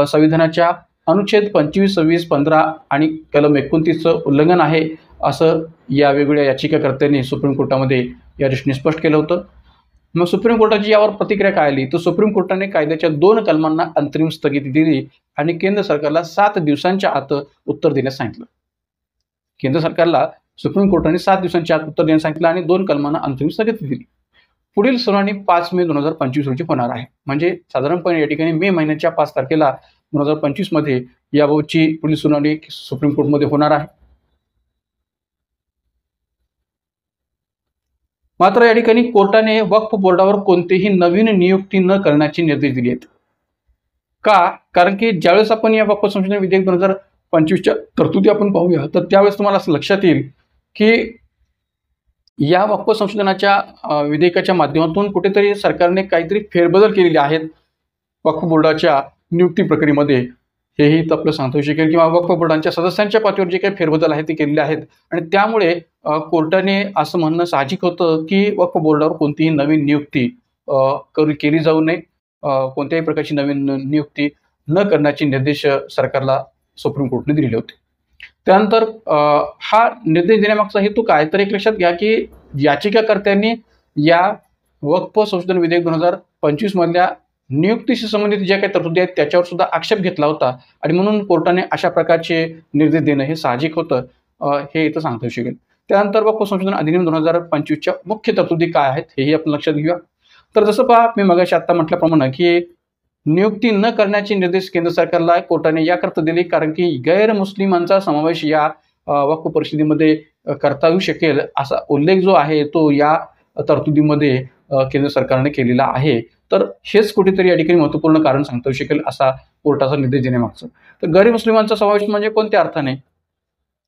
संविधानाच्या अनुच्छेद 25, 26, 15 आणि कलम 29चं उल्लंघन आहे असं या वेगवेगळ्या याचिकाकर्त्यांनी सुप्रीम कोर्टामध्ये या दृष्टीने स्पष्ट केलं होतं. मग सुप्रीम कोर्टाची यावर प्रतिक्रिया काय आली, तर सुप्रीम कोर्टाने कायद्याच्या 2 कलमांना अंतरिम स्थगिती दिली आणि केंद्र सरकारला 7 दिवसांच्या आत उत्तर देण्यास सांगितलं. केंद्र सरकारला सुप्रीम कोर्टाने 7 दिवसांच्या आत उत्तर देण्यास सांगितलं आणि 2 कलमांना अंतरिम स्थगिती दिली. पुढील सुनावणी 5 मे 2025 रोजी होणार आहे. म्हणजे साधारणपणे या ठिकाणी मे महिन्याच्या 5 तारखेला 2025 मध्ये याबाबतची पुढील सुनावणी सुप्रीम कोर्टमध्ये होणार आहे. मात्र या ठिकाणी कोर्टाने वक्फ बोर्डावर कोणतेही नवीन नियुक्ती न करण्याचे निर्देश दिले आहेत. का? कारण की ज्यावेळेस आपण या वक्फ संशोधन विधेयक 2025च्या तरतुदी आपण पाहूया तर त्यावेळेस तुम्हाला असं लक्षात येईल की या वक्फ संशोधनाच्या विधेयकाच्या माध्यमातून कुठेतरी सरकारने काहीतरी फेरबदल केलेले आहेत वक्फ बोर्डाच्या नियुक्ती प्रक्रियेमध्ये. हेही आपलं सांगता येऊ शकेल किंवा वक्फ बोर्डांच्या सदस्यांच्या पातळीवर जे काही फेरबदल आहेत ते केलेले आहेत आणि त्यामुळे कोर्टाने असं म्हणणं साहजिक होतं की वक्फ बोर्डावर कोणतीही नवीन नियुक्ती केली जाऊ नये, कोणत्याही प्रकारची नवीन नियुक्ती न करण्याचे निर्देश सरकारला सुप्रीम कोर्टने दिलेले होते. त्यानंतर हा निर्देश देण्यामागचा हेतू काय, तर एक लक्षात घ्या की याचिकाकर्त्यांनी या वक्फ संशोधन विधेयक 2025 मधल्या नियुक्तीशी संबंधित ज्या काही तरतुदी आहेत त्याच्यावर सुद्धा आक्षेप घेतला होता आणि म्हणून कोर्टाने अशा प्रकारचे निर्देश देणं हे साहजिक होतं, हे इथं सांगता येऊ शकेल. त्यानंतर वक्फ संशोधन अधिनियम 2025च्या मुख्य तरतुदी काय आहेत हेही आपण लक्षात घेऊया. तर जसं पहा, मी मगाशी आत्ता म्हटल्याप्रमाणे की नियुक्ती न करण्याचे निर्देश केंद्र सरकारला कोर्टाने याकरता दिले कारण की गैरमुस्लिमांचा समावेश या वक्फ परिषदेमध्ये करता येऊ शकेल असा उल्लेख जो आहे तो या तरतुदीमध्ये केंद्र सरकारने केलेला आहे. तर हेच कुठेतरी या ठिकाणी महत्त्वपूर्ण कारण सांगता येऊ शकेल असा कोर्टाचा निर्देश देण्यामागचं. तर गैरमुस्लिमांचा समावेश म्हणजे कोणत्या अर्थाने,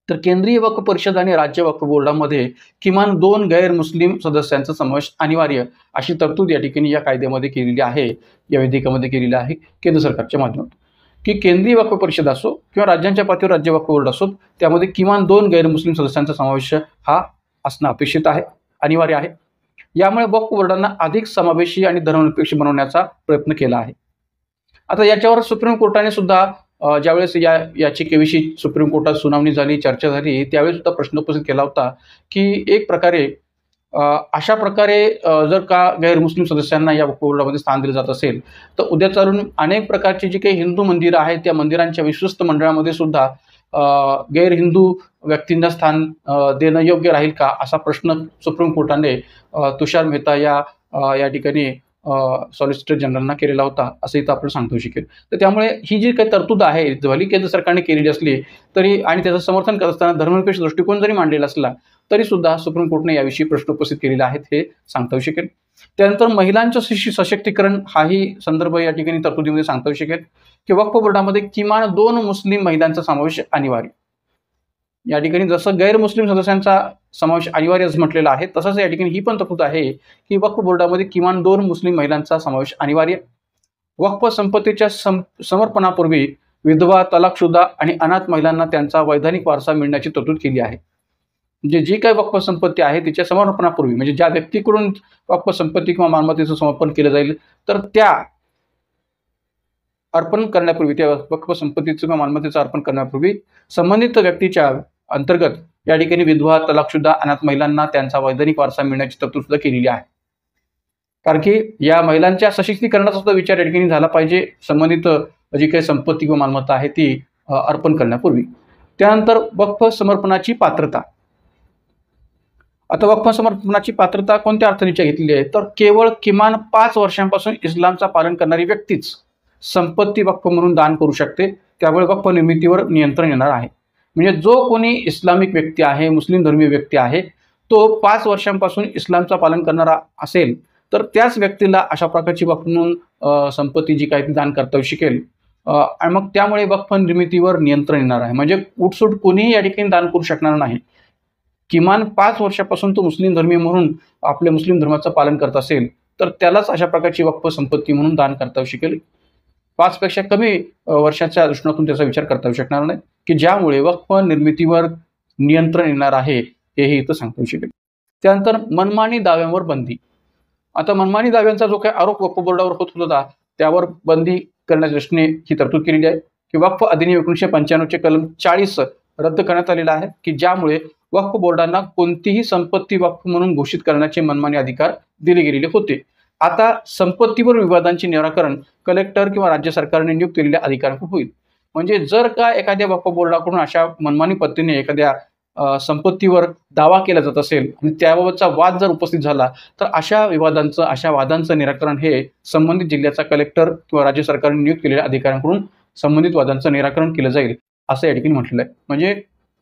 तर केंद्रीय वक्फ परिषद आणि राज्य वक्फ बोर्डामध्ये किमान 2 गैरमुस्लिम सदस्यांचा समावेश अनिवार्य अशी तरतूद या ठिकाणी या कायद्यामध्ये केलेली आहे, या विधेयकामध्ये केलेली आहे केंद्र सरकारच्या माध्यमातून. की केंद्रीय वक्फ परिषद असो किंवा राज्यांच्या पातळीवर राज्य वक्फ बोर्ड असो, त्यामध्ये किमान 2 गैरमुस्लिम सदस्यांचा समावेश हा असणं अपेक्षित आहे, अनिवार्य आहे. यामुळे वक्फ बोर्डांना अधिक समावेशी आणि धर्मनिरपेक्ष बनवण्याचा प्रयत्न केला आहे. आता याच्यावर सुप्रीम कोर्टाने सुद्धा ज्यावेळेस या याचिकेविषयी सुप्रीम कोर्टात सुनावणी झाली, चर्चा झाली, त्यावेळी सुद्धा प्रश्न उपस्थित केला होता की एक प्रकारे अशा प्रकारे जर का गैरमुस्लिम सदस्यांना या वक्फ बोर्डामध्ये स्थान दिलं जात असेल तर उद्या चालून अनेक प्रकारची जी काही हिंदू मंदिरं आहेत त्या मंदिरांच्या विश्वस्त मंडळामध्ये सुद्धा गैर हिंदू व्यक्तींना स्थान देणं योग्य राहील का असा प्रश्न सुप्रीम कोर्टाने तुषार मेहता या ठिकाणी सॉलिसिटर जनरलना केलेला होता असं इथं आपल्याला सांगता येऊ शकेल. तर त्यामुळे ही जी काही तरतूद आहे भली केंद्र सरकारने केलेली असली तरी आणि त्याचं समर्थन करत असताना धर्मनिरपेक्ष दृष्टिकोन जरी मांडलेला असला तरी सुद्धा सुप्रीम कोर्टने याविषयी प्रश्न उपस्थित केलेले आहेत हे सांगता येऊ शकेल. त्यानंतर महिलांचं सशक्तीकरण हाही संदर्भ या ठिकाणी तरतुदीमध्ये सांगता येऊ शकेल की वक्फ बोर्डामध्ये किमान 2 मुस्लिम महिलांचा समावेश अनिवार्य. या ठिकाणी जसं गैरमुस्लिम सदस्यांचा समावेश अनिवार्य म्हटलेला आहे तसंच या ठिकाणी ही पण तरतूद आहे की वक्फ बोर्डामध्ये किमान 2 मुस्लिम महिलांचा समावेश अनिवार्य. वक्फ संपत्तीच्या समर्पणापूर्वी विधवा, तलाकशुदा आणि अनाथ महिलांना त्यांचा वैधानिक वारसा मिळण्याची तरतूद केली आहे. म्हणजे जी काही वक्फ संपत्ती आहे तिच्या समर्पणापूर्वी म्हणजे ज्या व्यक्तीकडून वक्फ संपत्ती किंवा मालमत्तेचं समर्पण केलं जाईल तर त्या अर्पण करण्यापूर्वी त्या वक्फ संपत्तीचं किंवा मालमत्तेचं अर्पण करण्यापूर्वी संबंधित व्यक्तीच्या अंतर्गत या ठिकाणी विधवा, तलाकशुदा, अनाथ महिलांना त्यांचा वैधानिक वारसा मिळण्याची तरतूद सुद्धा केलेली आहे. कारण की या महिलांच्या सशक्तीकरणाचा सुद्धा विचार या ठिकाणी झाला पाहिजे संबंधित जी काही संपत्ती किंवा मालमत्ता आहे ती अर्पण करण्यापूर्वी. त्यानंतर वक्फ समर्पणाची पात्रता. आता वक्फ समर्पणाची पात्रता कोणत्या अर्थाने घेतलेली आहे तर केवळ किमान 5 वर्षांपासून इस्लामचा पालन करणारी व्यक्तीच संपत्ती वक्फ म्हणून दान करू शकते. त्यामुळे वक्फ निर्मितीवर नियंत्रण येणार आहे. म्हणजे जो कोणी इस्लामिक व्यक्ती आहे, मुस्लिम धर्मीय व्यक्ती आहे, तो 5 वर्षांपासून इस्लामचा पालन करणारा असेल तर त्याच व्यक्तीला अशा प्रकारची वक्फ म्हणून संपत्ती जी काही ती दान करता येऊ शकेल. आणि मग त्यामुळे वक्फ निर्मितीवर नियंत्रण येणार आहे. म्हणजे उठसूट कोणीही या ठिकाणी दान करू शकणार नाही. किमान 5 वर्षापासून तो मुस्लिम धर्मीय म्हणून आपल्या मुस्लिम धर्माचं पालन करत असेल तर त्यालाच अशा प्रकारची वक्फ संपत्ती म्हणून दान करता येऊ शकेल. 5 पेक्षा कमी वर्षाच्या दृष्टिकोनातून त्याचा विचार करता येऊ शकणार नाही की ज्यामुळे वक्फ निर्मितीवर नियंत्रण येणार आहे हेही इथं सांगता येऊ शकेल. त्यानंतर मनमानी दाव्यांवर बंदी. आता मनमानी दाव्यांचा जो काही आरोप वक्फ बोर्डावर होत होता त्यावर बंदी करण्याच्या दृष्टीने ही तरतूद केलेली आहे की वक्फ अधिनियम 1995चे कलम 40 रद्द करण्यात आलेला आहे की ज्यामुळे वक्फ बोर्डांना कोणतीही संपत्ती वक्फ म्हणून घोषित करण्याचे मनमानी अधिकार दिले गेलेले होते. आता संपत्तीवर विवादांचे निराकरण कलेक्टर किंवा राज्य सरकारने नियुक्त केलेल्या अधिकाऱ्यांकडून होईल. म्हणजे जर का एखाद्या वक्फ बोर्डाकडून अशा मनमानी पद्धतीने एखाद्या संपत्तीवर दावा केला जात असेल आणि त्याबाबतचा वाद जर उपस्थित झाला तर अशा वादांचं निराकरण हे संबंधित जिल्ह्याचा कलेक्टर किंवा राज्य सरकारने नियुक्त केलेल्या अधिकाऱ्यांकडून संबंधित वादांचं निराकरण केलं जाईल असं या ठिकाणी म्हटलेलं आहे. म्हणजे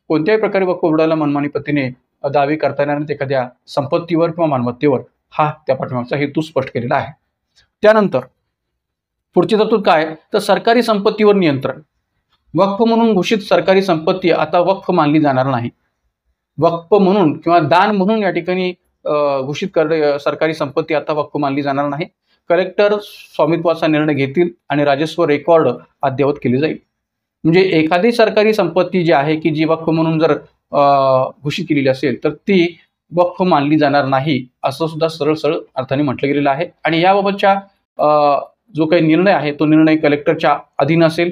कोणत्याही प्रकारे वक्फ बोर्डाला मनमानी पद्धतीने दावे करता येणार नाहीत एखाद्या संपत्तीवर किंवा मालमत्तेवर, हा त्या पाठीमागचा हेतू स्पष्ट केलेला आहे. त्यानंतर पुढची तरतूद काय तर सरकारी संपत्तीवर नियंत्रण. वक्फ म्हणून घोषित सरकारी संपत्ती आता वक्फ मानली जाणार नाही. वक्फ म्हणून किंवा दान म्हणून या ठिकाणी घोषित सरकारी संपत्ती आता वक्फ मानली जाणार नाही. कलेक्टर स्वामित्वाचा निर्णय घेतील आणि राजस्व रेकॉर्ड अद्ययावत केले जाईल. म्हणजे एखादी सरकारी संपत्ती जी आहे की जी वक्फ म्हणून जर घोषित केलेली असेल तर ती वक्फ मानली जाणार नाही असं सुद्धा सरळ अर्थाने म्हटलं गेलेलं आहे. आणि याबाबतच्या जो काही निर्णय आहे तो निर्णय कलेक्टरच्या अधीन असेल.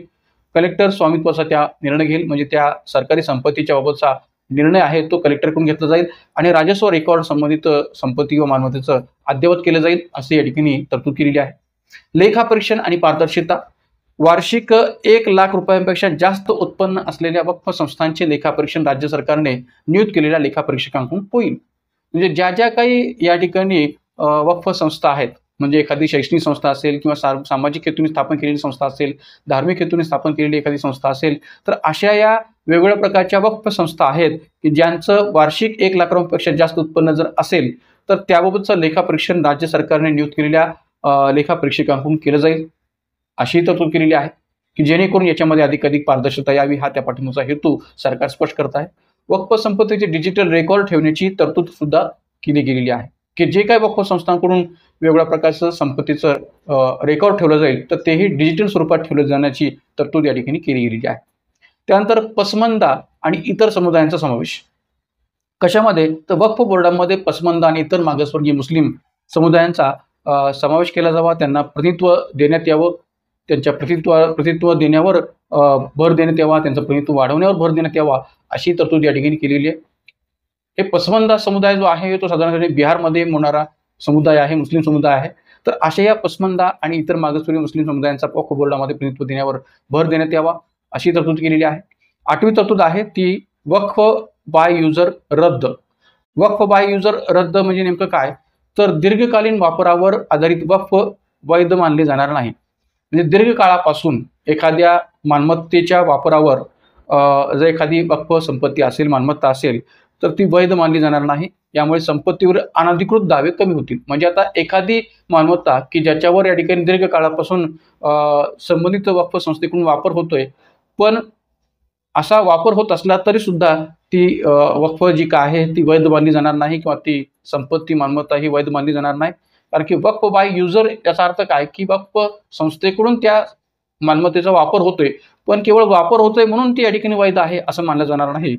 कलेक्टर स्वामित्वाचा त्या निर्णय घेईल. म्हणजे त्या सरकारी संपत्तीच्या बाबतचा निर्णय आहे तो कलेक्टरकडून घेतला जाईल आणि राजस्व रेकॉर्ड संबंधित संपत्ती व मालमत्तेचं अद्ययावत केलं जाईल असे या ठिकाणी तरतूद केलेली आहे. लेखापरीक्षण आणि पारदर्शकता. वार्षिक 1,00,000 रुपयांपेक्षा जास्त उत्पन्न असलेल्या वक्फ संस्थांचे लेखापरीक्षण राज्य सरकारने नियुक्त केलेल्या लेखापरीक्षकांकडून होईल. म्हणजे ज्या ज्या काही या ठिकाणी वक्फ संस्था आहेत, म्हणजे एखादी शैक्षणिक संस्था असेल किंवा सामाजिक हेतूने स्थापन केलेली संस्था असेल, धार्मिक हेतूने स्थापन केलेली एखादी संस्था असेल, तर अशा या वेगवेगळ्या प्रकारच्या वक्फ संस्था आहेत की ज्यांचं वार्षिक 1,00,000 रुपयांपेक्षा जास्त उत्पन्न जर असेल तर त्याबाबतचं लेखापरीक्षण राज्य सरकारने नियुक्त केलेल्या लेखापरीक्षकांकडून केलं जाईल अशी तरतूद केलेली आहे की जेणेकरून याच्यामध्ये अधिकाधिक पारदर्शकता यावी हा त्या पाठिंबाचा हेतू सरकार स्पष्ट करत आहे. वक्फ संपत्तीचे डिजिटल रेकॉर्ड ठेवण्याची तरतूद सुद्धा केली गेलेली आहे की जे काही वक्फ संस्थांकडून वेगवेगळ्या प्रकारचं संपत्तीचं रेकॉर्ड ठेवलं जाईल तर तेही डिजिटल स्वरूपात ठेवलं जाण्याची तरतूद या ठिकाणी केली गेलेली आहे. त्यानंतर पसमंदा आणि इतर समुदायांचा समावेश कशामध्ये, तर वक्फ बोर्डामध्ये पसमंदा आणि इतर मागासवर्गीय मुस्लिम समुदायांचा समावेश केला जावा, त्यांना प्रतिनिधित्व देण्यात यावं, त्यांच्या प्रतिनिधित्व देण्यावर भर देण्यात यावा, त्यांचं प्रतिनिधित्व वाढवण्यावर भर देण्यात यावा अशी तरतूद या ठिकाणी केलेली आहे. हे पसमंदा समुदाय जो आहे तो साधारणपणे बिहारमध्ये मोडणारा समुदाय आहे, मुस्लिम समुदाय आहे. तर अशा या पसमंदा आणि इतर मागासवर्गीय मुस्लिम समुदायांचा वक्फ बोर्डामध्ये प्रतिनिधित्व देण्यावर भर देण्यात यावा अशी तरतूद केलेली आहे. 8वी तरतूद आहे ती वक्फ बाय युजर रद्द. वक्फ बाय युजर रद्द म्हणजे नेमकं काय, तर दीर्घकालीन वापरावर आधारित वक्फ वैध मानले जाणार नाही. म्हणजे दीर्घकाळापासून एखाद्या मालमत्तेच्या वापरावर जर एखादी वक्फ संपत्ती असेल, मालमत्ता असेल तर ती वैध मानली जाणार नाही. यामुळे संपत्तीवर अनधिकृत दावे कमी होतील. म्हणजे आता एखादी मालमत्ता की ज्याच्यावर या ठिकाणी दीर्घकाळापासून संबंधित वक्फ संस्थेकडून वापर होतोय, पण असा वापर होत असला तरी सुद्धा ती वक्फ जी काय आहे ती वैध मानली जाणार नाही किंवा ती संपत्ती मालमत्ता ही वैध मानली जाणार नाही. कारण की वक्फ बाय युजर याचा अर्थ काय की वक्फ संस्थेकडून त्या मालमत्तेचा वापर होतोय, पण केवळ वापर होतोय म्हणून ती या ठिकाणी वैध आहे असं मानलं जाणार नाही.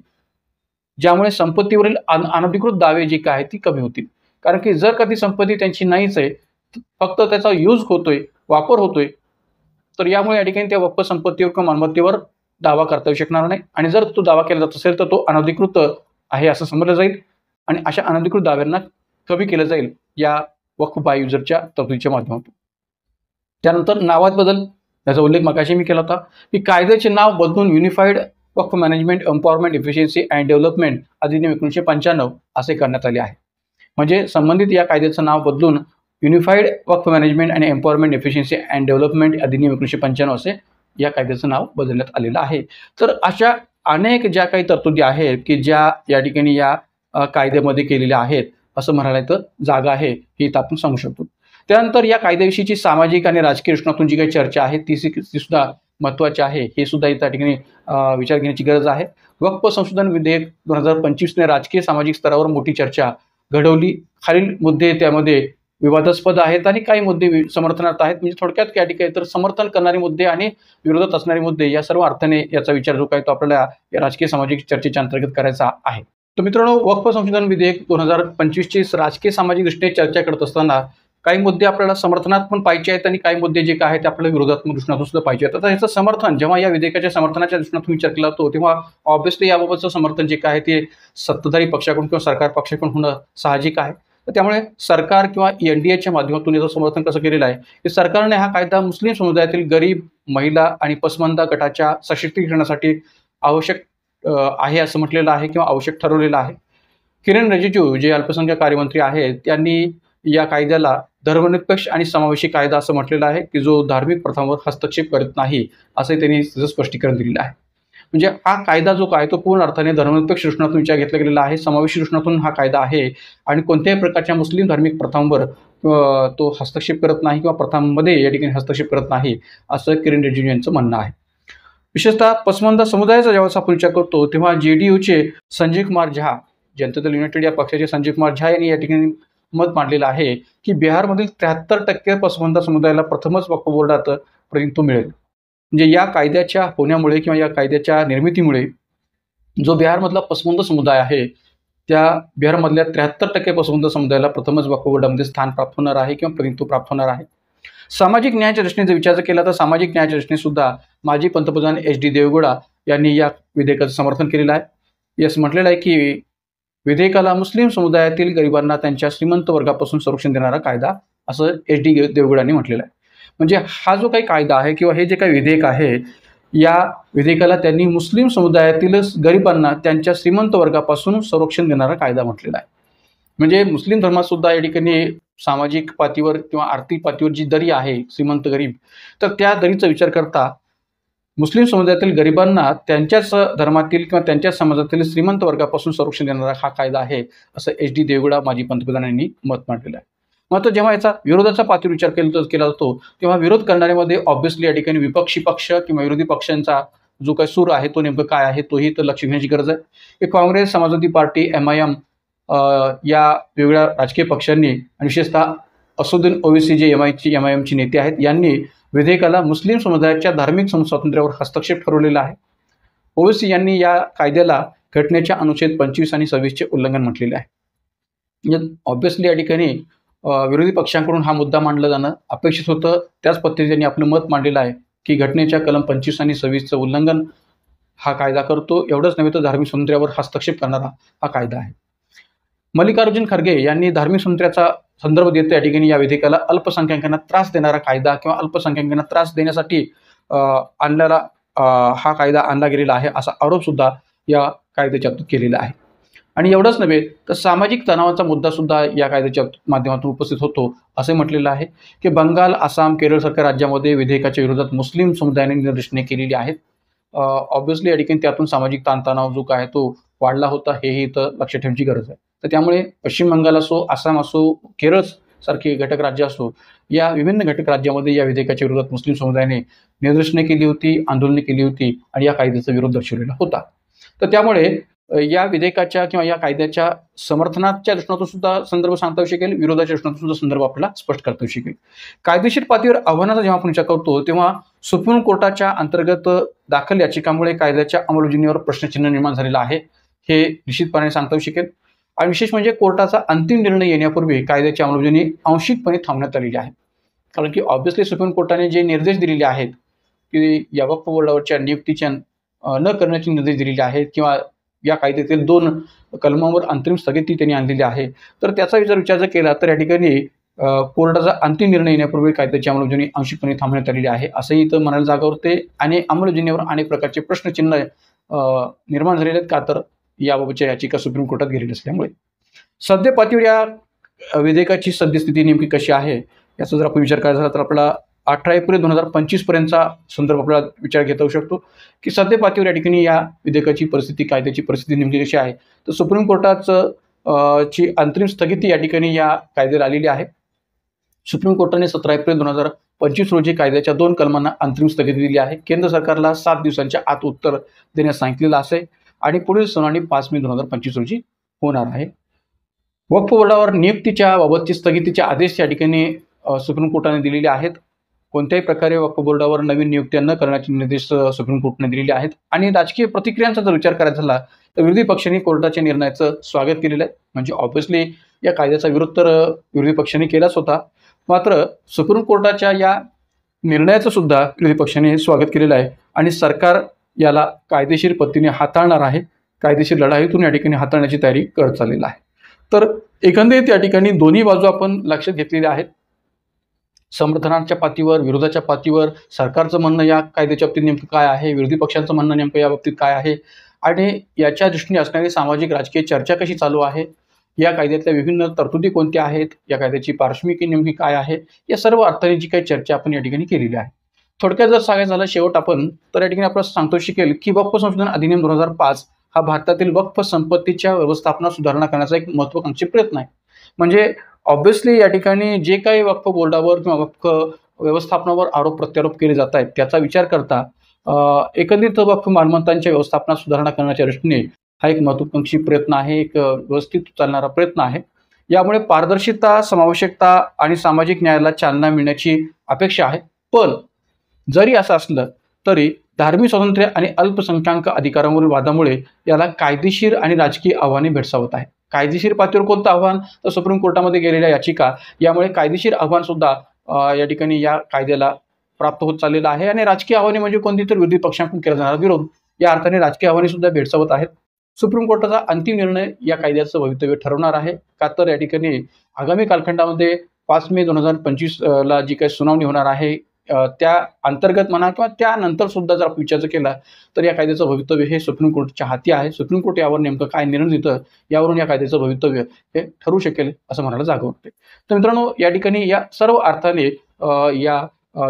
ज्यामुळे संपत्तीवरील अनधिकृत दावे जी काय ती कमी होतील. कारण की जर कधी संपत्ती त्यांची नाहीच आहे, फक्त त्याचा यूज होतोय, वापर होतोय, तर यामुळे या ठिकाणी त्या वक्फ संपत्तीवर किंवा मालमत्तेवर दावा करता येऊ शकणार नाही. आणि जर तो दावा केला जात असेल तर तो अनधिकृत आहे असं समजलं जाईल आणि अशा अनधिकृत दाव्यांना कमी केलं जाईल या वक्फ बाय युजरच्या तरतुदीच्या माध्यमातून. त्यानंतर नावात बदल, याचा उल्लेख मगाशी मी केला होता की कायद्याचे नाव बदलून unified Waqf management empowerment efficiency and development अधिनियम 1995 असे करण्यात आले आहे. म्हणजे संबंधित या कायद्याचं नाव बदलून युनिफाईड वक्फ मॅनेजमेंट आणि एम्पॉवरमेंट इफिशियन्सी अँड डेव्हलपमेंट अधिनियम 1995 असे या कायद्याचं नाव बदलण्यात आलेलं आहे. तर अशा अनेक ज्या काही तरतुदी आहेत की ज्या या ठिकाणी या कायद्यामध्ये केलेल्या आहेत असं म्हणायला तर जागा आहे ही आपण सांगू शकतो. त्यानंतर या कायद्याविषयीची सामाजिक आणि राजकीय दृष्टिकोनातून जी काही चर्चा आहे ती सुद्धा महत्त्वाची आहे. हे सुद्धा त्या ठिकाणी विचार घेण्याची गरज आहे. वक्फ संशोधन विधेयक 2025ने राजकीय सामाजिक स्तरावर मोठी चर्चा घडवली. खालील मुद्दे त्यामध्ये विवादास्पद आहेत आणि काही मुद्दे समर्थनार्थ आहेत. म्हणजे थोडक्यात या ठिकाणी तर समर्थन करणारे मुद्दे आणि विरोधात असणारे मुद्दे या सर्व अर्थाने याचा विचार जो काय तो आपल्याला या राजकीय सामाजिक चर्चेच्या अंतर्गत करायचा आहे. तर मित्रांनो, वक्फ संशोधन विधेयक 2025ची राजकीय सामाजिक दृष्टीने चर्चा करत असताना काही मुद्दे आपल्याला समर्थनात पण पाहिजे आहेत आणि काही मुद्दे जे काय आहेत ते आपल्याला विरोधात्मक दृष्टीने सुद्धा पाहिजे आहेत. आता याचं समर्थन जेव्हा या विधेयकाच्या समर्थनाच्या दृष्टीने विचार केला जातो तेव्हा ऑब्व्हियसली याबाबतचं समर्थन जे काय आहे ते सत्ताधारी पक्षाकडून किंवा सरकार पक्षाकडून होणं साहजिक आहे. तर त्यामुळे सरकार किंवा NDAच्या माध्यमातून याचं समर्थन कसं केलेलं आहे की सरकारने हा कायदा मुस्लिम समुदायातील गरीब, महिला आणि पसमंदा गटाच्या सशक्तीकरणासाठी आवश्यक आहे असं म्हटलेलं आहे किंवा आवश्यक ठरवलेलं आहे. किरण रिजिजू जे अल्पसंख्याक कार्यमंत्री आहेत त्यांनी या कायद्याला धर्मनिरपेक्ष आणि समावेशी कायदा असं म्हटलेलं आहे की जो धार्मिक प्रथांवर हस्तक्षेप करत नाही असं त्यांनी त्याचं स्पष्टीकरण दिलेलं आहे. म्हणजे हा कायदा जो काय तो पूर्ण अर्थाने धर्मनिरपेक्ष दृष्टीकोनातून विचार घेतला गेलेला आहे, समावेशी दृष्टीकोनातून हा कायदा आहे आणि कोणत्याही प्रकारच्या मुस्लिम धार्मिक प्रथांवर तो हस्तक्षेप करत नाही किंवा प्रथांमध्ये या ठिकाणी हस्तक्षेप करत नाही असं किरण रिजिजू यांचं म्हणणं आहे. विशेषतः पसमंदा समुदायाचा जेव्हा आपण विचार करतो तेव्हा JDUचे संजय कुमार झा, जनता दल युनायटेड या पक्षाचे संजय कुमार झा यांनी या ठिकाणी मत मांडलेलं आहे की बिहारमधील 73% पसमंदा समुदायाला प्रथमच वक्फ बोर्डात प्रतिनिधित्व मिळेल. म्हणजे या कायद्याच्या होण्यामुळे किंवा या कायद्याच्या निर्मितीमुळे जो बिहारमधला पसमंद समुदाय आहे त्या बिहारमधल्या 73% पसमंद समुदायाला प्रथमच वक्फ बोर्डामध्ये स्थान प्राप्त होणार आहे किंवा प्रतिनिधित्व प्राप्त होणार आहे. सामाजिक न्यायाच्या दृष्टीने जर विचार केला तर सामाजिक न्यायाच्या दृष्टीने सुद्धा माजी पंतप्रधान HD देवेगौडा यांनी या विधेयकाचं समर्थन केलेलं आहे. यास म्हटलेलं आहे की विधेयकाला मुस्लिम समुदायातील गरिबांना त्यांच्या श्रीमंत वर्गापासून संरक्षण देणारा कायदा, असं HD देवेगौडांनी म्हटलेलं आहे. म्हणजे हा जो काही कायदा आहे किंवा हे जे काही विधेयक आहे, या विधेयकाला त्यांनी मुस्लिम समुदायातील गरिबांना त्यांच्या श्रीमंत वर्गापासून संरक्षण देणारा कायदा म्हटलेला आहे. म्हणजे मुस्लिम धर्मात सुद्धा या ठिकाणी सामाजिक पातळीवर किंवा आर्थिक पातळीवर जी दरी आहे श्रीमंत गरीब, तर त्या दरीचा विचार करता मुस्लिम समुदायातील गरिबांना त्यांच्याच धर्मातील किंवा त्यांच्याच समाजातील श्रीमंत वर्गापासून संरक्षण देणारा हा कायदा आहे, असं HD देवेगौडा माजी पंतप्रधानांनी मत मांडलेलं आहे. मात्र जेव्हा याचा विरोधाचा पातळीवर विचार केला जातो, तेव्हा विरोध करणाऱ्यामध्ये ऑब्व्हियसली या ठिकाणी विपक्षी पक्ष किंवा विरोधी पक्षांचा जो काही सूर आहे तो नेमकं काय आहे तोही तर लक्ष घेण्याची गरज आहे. की काँग्रेस, समाजवादी पार्टी, MIM या वेगवेगळ्या राजकीय पक्षांनी आणि विशेषतः असदुद्दीन ओवैसी जे MIMचे नेते आहेत, यांनी विधेयकाला मुस्लिम समुदायाच्या धार्मिक स्वातंत्र्यावर हस्तक्षेप ठरवलेला आहे. ओवैसी यांनी या कायद्याला घटनेच्या अनुच्छेद 25 आणि 26चे उल्लंघन म्हटलेले आहे. म्हणजे ऑब्व्हियसली या ठिकाणी विरोधी पक्षांकडून हा मुद्दा मांडला जाणं अपेक्षित होतं. त्याच पद्धतीने त्यांनी आपलं मत मांडलेलं आहे की घटनेच्या कलम 25 आणि 26चं उल्लंघन हा कायदा करतो. एवढंच नव्हे तर धार्मिक स्वातंत्र्यावर हस्तक्षेप करणारा हा कायदा आहे. मल्लिकार्जुन खरगे यांनी धार्मिक स्वातंत्र्याचा संदर्भ देत या ठिकाणी या विधेयकाला अल्पसंख्याकांना त्रास देणारा कायदा किंवा अल्पसंख्याकांना त्रास देण्यासाठी आणलेला हा कायदा आणला गेलेला आहे, असा आरोप सुद्धा या कायद्याच्या बाबतीत केलेला आहे. आणि एवढंच नव्हे तर सामाजिक तणावाचा मुद्दा सुद्धा या कायद्याच्या माध्यमातून उपस्थित होतो, असे म्हटलेलं आहे की बंगाल, आसाम, केरळसारख्या राज्यामध्ये विधेयकाच्या विरोधात मुस्लिम समुदायाने निदर्शने केलेली आहेत. ऑब्व्हियसली या ठिकाणी त्यातून सामाजिक ताणतणाव जो काय तो वाढला होता, हेही इथं लक्ष ठेवण्याची गरज आहे. तर त्यामुळे पश्चिम बंगाल असो, आसाम असो, केरळ सारखी घटक राज्य असो, या विभिन्न घटक राज्यामध्ये या विधेयकाच्या विरोधात मुस्लिम समुदायाने निदर्शने केली होती, आंदोलने केली होती आणि या कायद्याचा विरोध दर्शवलेला होता. तर त्यामुळे या विधेयकाच्या किंवा या कायद्याच्या समर्थनाच्या दृष्टीने सुद्धा संदर्भ सांगता येऊ शकेल, विरोधाच्या दृष्टीने सुद्धा संदर्भ आपल्याला स्पष्ट करता येऊ शकेल. कायदेशीर पातळीवर आव्हानाचा जेव्हा आपण विचार करतो, तेव्हा सुप्रीम कोर्टाच्या अंतर्गत दाखल याचिकांमुळे कायद्याच्या अंमलबजावणीवर प्रश्नचिन्ह निर्माण झालेला आहे, हे निश्चितपणे सांगता येऊ शकेल. आणि विशेष म्हणजे कोर्टाचा अंतिम निर्णय येण्यापूर्वी कायद्याची अंमलबजावणी आंशिकपणे थांबण्यात आलेली आहे. कारण की ऑब्व्हियसली सुप्रीम कोर्टाने जे निर्देश दिलेले आहेत की या वक्फ बोर्डावरच्या नियुक्तीच्या न करण्याचे निर्देश दिलेले आहेत किंवा या कायद्यातील 2 कलमांवर अंतरिम स्थगिती त्यांनी आणलेली आहे, तर त्याचा विचार जर केला तर या ठिकाणी कोर्टाचा अंतिम निर्णय येण्यापूर्वी कायद्याची अंमलबजावणी आंशिकपणे थांबण्यात आलेली आहे, असंही इथं म्हणायला जागा होते. आणि अंमलबजावणीवर अनेक प्रकारचे प्रश्नचिन्ह निर्माण झालेले आहेत, का तर याबाबतच्या याचिका सुप्रीम कोर्टात गेलेली असल्यामुळे. सध्या पातळीवर या विधेयकाची सद्यस्थिती नेमकी कशी आहे याचा जर आपण विचार करायचा झाला तर आपला 18 एप्रिल 2025 पर्यंतचा संदर्भ आपल्याला विचार घेता येऊ शकतो की सध्या पातळीवर या ठिकाणी या विधेयकाची परिस्थिती, कायद्याची परिस्थिती नेमकी कशी आहे. तर सुप्रीम कोर्टाचं ची अंतरिम स्थगिती या ठिकाणी या कायद्याला आलेली आहे. सुप्रीम कोर्टाने 17 एप्रिल 2025 रोजी कायद्याच्या 2 कलमांना अंतरिम स्थगिती दिली आहे. केंद्र सरकारला 7 दिवसांच्या आत उत्तर देण्यास सांगितलेलं असेल आणि पुढील सुनावणी 5 मे 2025 रोजी होणार आहे. वक्फ बोर्डावर नियुक्तीच्या बाबतची स्थगितीचे आदेश या ठिकाणी सुप्रीम कोर्टाने दिलेले आहेत. कोणत्याही प्रकारे वक्फ बोर्डावर नवीन नियुक्त्या न करण्याचे निर्देश सुप्रीम कोर्टाने दिलेले आहेत. आणि राजकीय प्रतिक्रियांचा जर विचार करायचा झाला तर विरोधी पक्षांनी कोर्टाच्या निर्णयाचं स्वागत केलेलं आहे. म्हणजे ऑब्व्हियसली या कायद्याचा विरोध तर विरोधी पक्षांनी केलाच होता, मात्र सुप्रीम कोर्टाच्या या निर्णयाचं सुद्धा विरोधी पक्षांनी स्वागत केलेलं आहे आणि सरकार याला कायदेशीर पद्धतीने हाताळणार आहे. कायदेशीर लढाईतून या ठिकाणी हाताळण्याची तयारी करत चाललेला आहे. तर एकंदरीत या ठिकाणी दोन्ही बाजू आपण लक्षात घेतलेल्या आहेत. समर्थनाच्या पातळीवर, विरोधाच्या पातळीवर सरकारचं म्हणणं या कायद्याच्या बाबतीत नेमकं काय आहे, विरोधी पक्षांचं म्हणणं नेमकं या बाबतीत काय आहे आणि याच्या दृष्टीने असणारी सामाजिक राजकीय चर्चा कशी चालू आहे, या कायद्यातल्या विभिन्न तरतुदी कोणत्या आहेत, या कायद्याची पार्श्वभूमी नेमकी काय आहे, या सर्व अर्थाने जी काही चर्चा आपण या ठिकाणी केलेली आहे. थोडक्यात जर सांगायचं झालं शेवट आपण तर या ठिकाणी आपल्याला सांगतो शकेल की वक्फ संशोधन अधिनियम 2005 हा भारतातील वक्फ संपत्तीच्या व्यवस्थापनात सुधारणा करण्याचा एक महत्त्वाकांक्षी प्रयत्न आहे. म्हणजे ऑब्व्हियसली या ठिकाणी जे काही वक्फ बोर्डावर किंवा वक्फ व्यवस्थापनावर आरोप प्रत्यारोप केले जात आहेत त्याचा विचार करता एकंदरीत वक्फ मालमत्तांच्या व्यवस्थापनात सुधारणा करण्याच्या दृष्टीने हा एक महत्त्वाकांक्षी प्रयत्न आहे, एक व्यवस्थित चालणारा प्रयत्न आहे. यामुळे पारदर्शिता, समावेशकता आणि सामाजिक न्यायाला चालना मिळण्याची अपेक्षा आहे. पण जरी असं असलं तरी धार्मिक स्वातंत्र्य आणि अल्पसंख्याक अधिकारांवरील वादामुळे याला कायदेशीर आणि राजकीय आव्हाने भेडसावत आहे. कायदेशीर पातळीवर कोणतं आव्हान तर सुप्रीम कोर्टामध्ये गेलेल्या याचिका, यामुळे कायदेशीर आव्हान सुद्धा या ठिकाणी या कायद्याला प्राप्त होत चाललेलं आहे. आणि राजकीय आव्हाने म्हणजे कोणती तर विरोधी पक्षांकडून केला जाणारा विरोध, या अर्थाने राजकीय आव्हाने सुद्धा भेडसावत आहेत. सुप्रीम कोर्टाचा अंतिम निर्णय या कायद्याचं भवितव्य ठरवणार आहे का, तर या ठिकाणी आगामी कालखंडामध्ये 5 मे 2025 ला जी काही सुनावणी होणार आहे त्या अंतर्गत म्हणा किंवा त्यानंतर सुद्धा जर आपण विचार केला तर या कायद्याचं भवितव्य हे सुप्रीम कोर्टच्या हाती आहे. सुप्रीम कोर्ट यावर नेमकं काय निर्णय देतं यावरून या कायद्याचं भवितव्य हे ठरू शकेल असं म्हणायला जागा वाटते. तर मित्रांनो, या ठिकाणी या सर्व अर्थाने या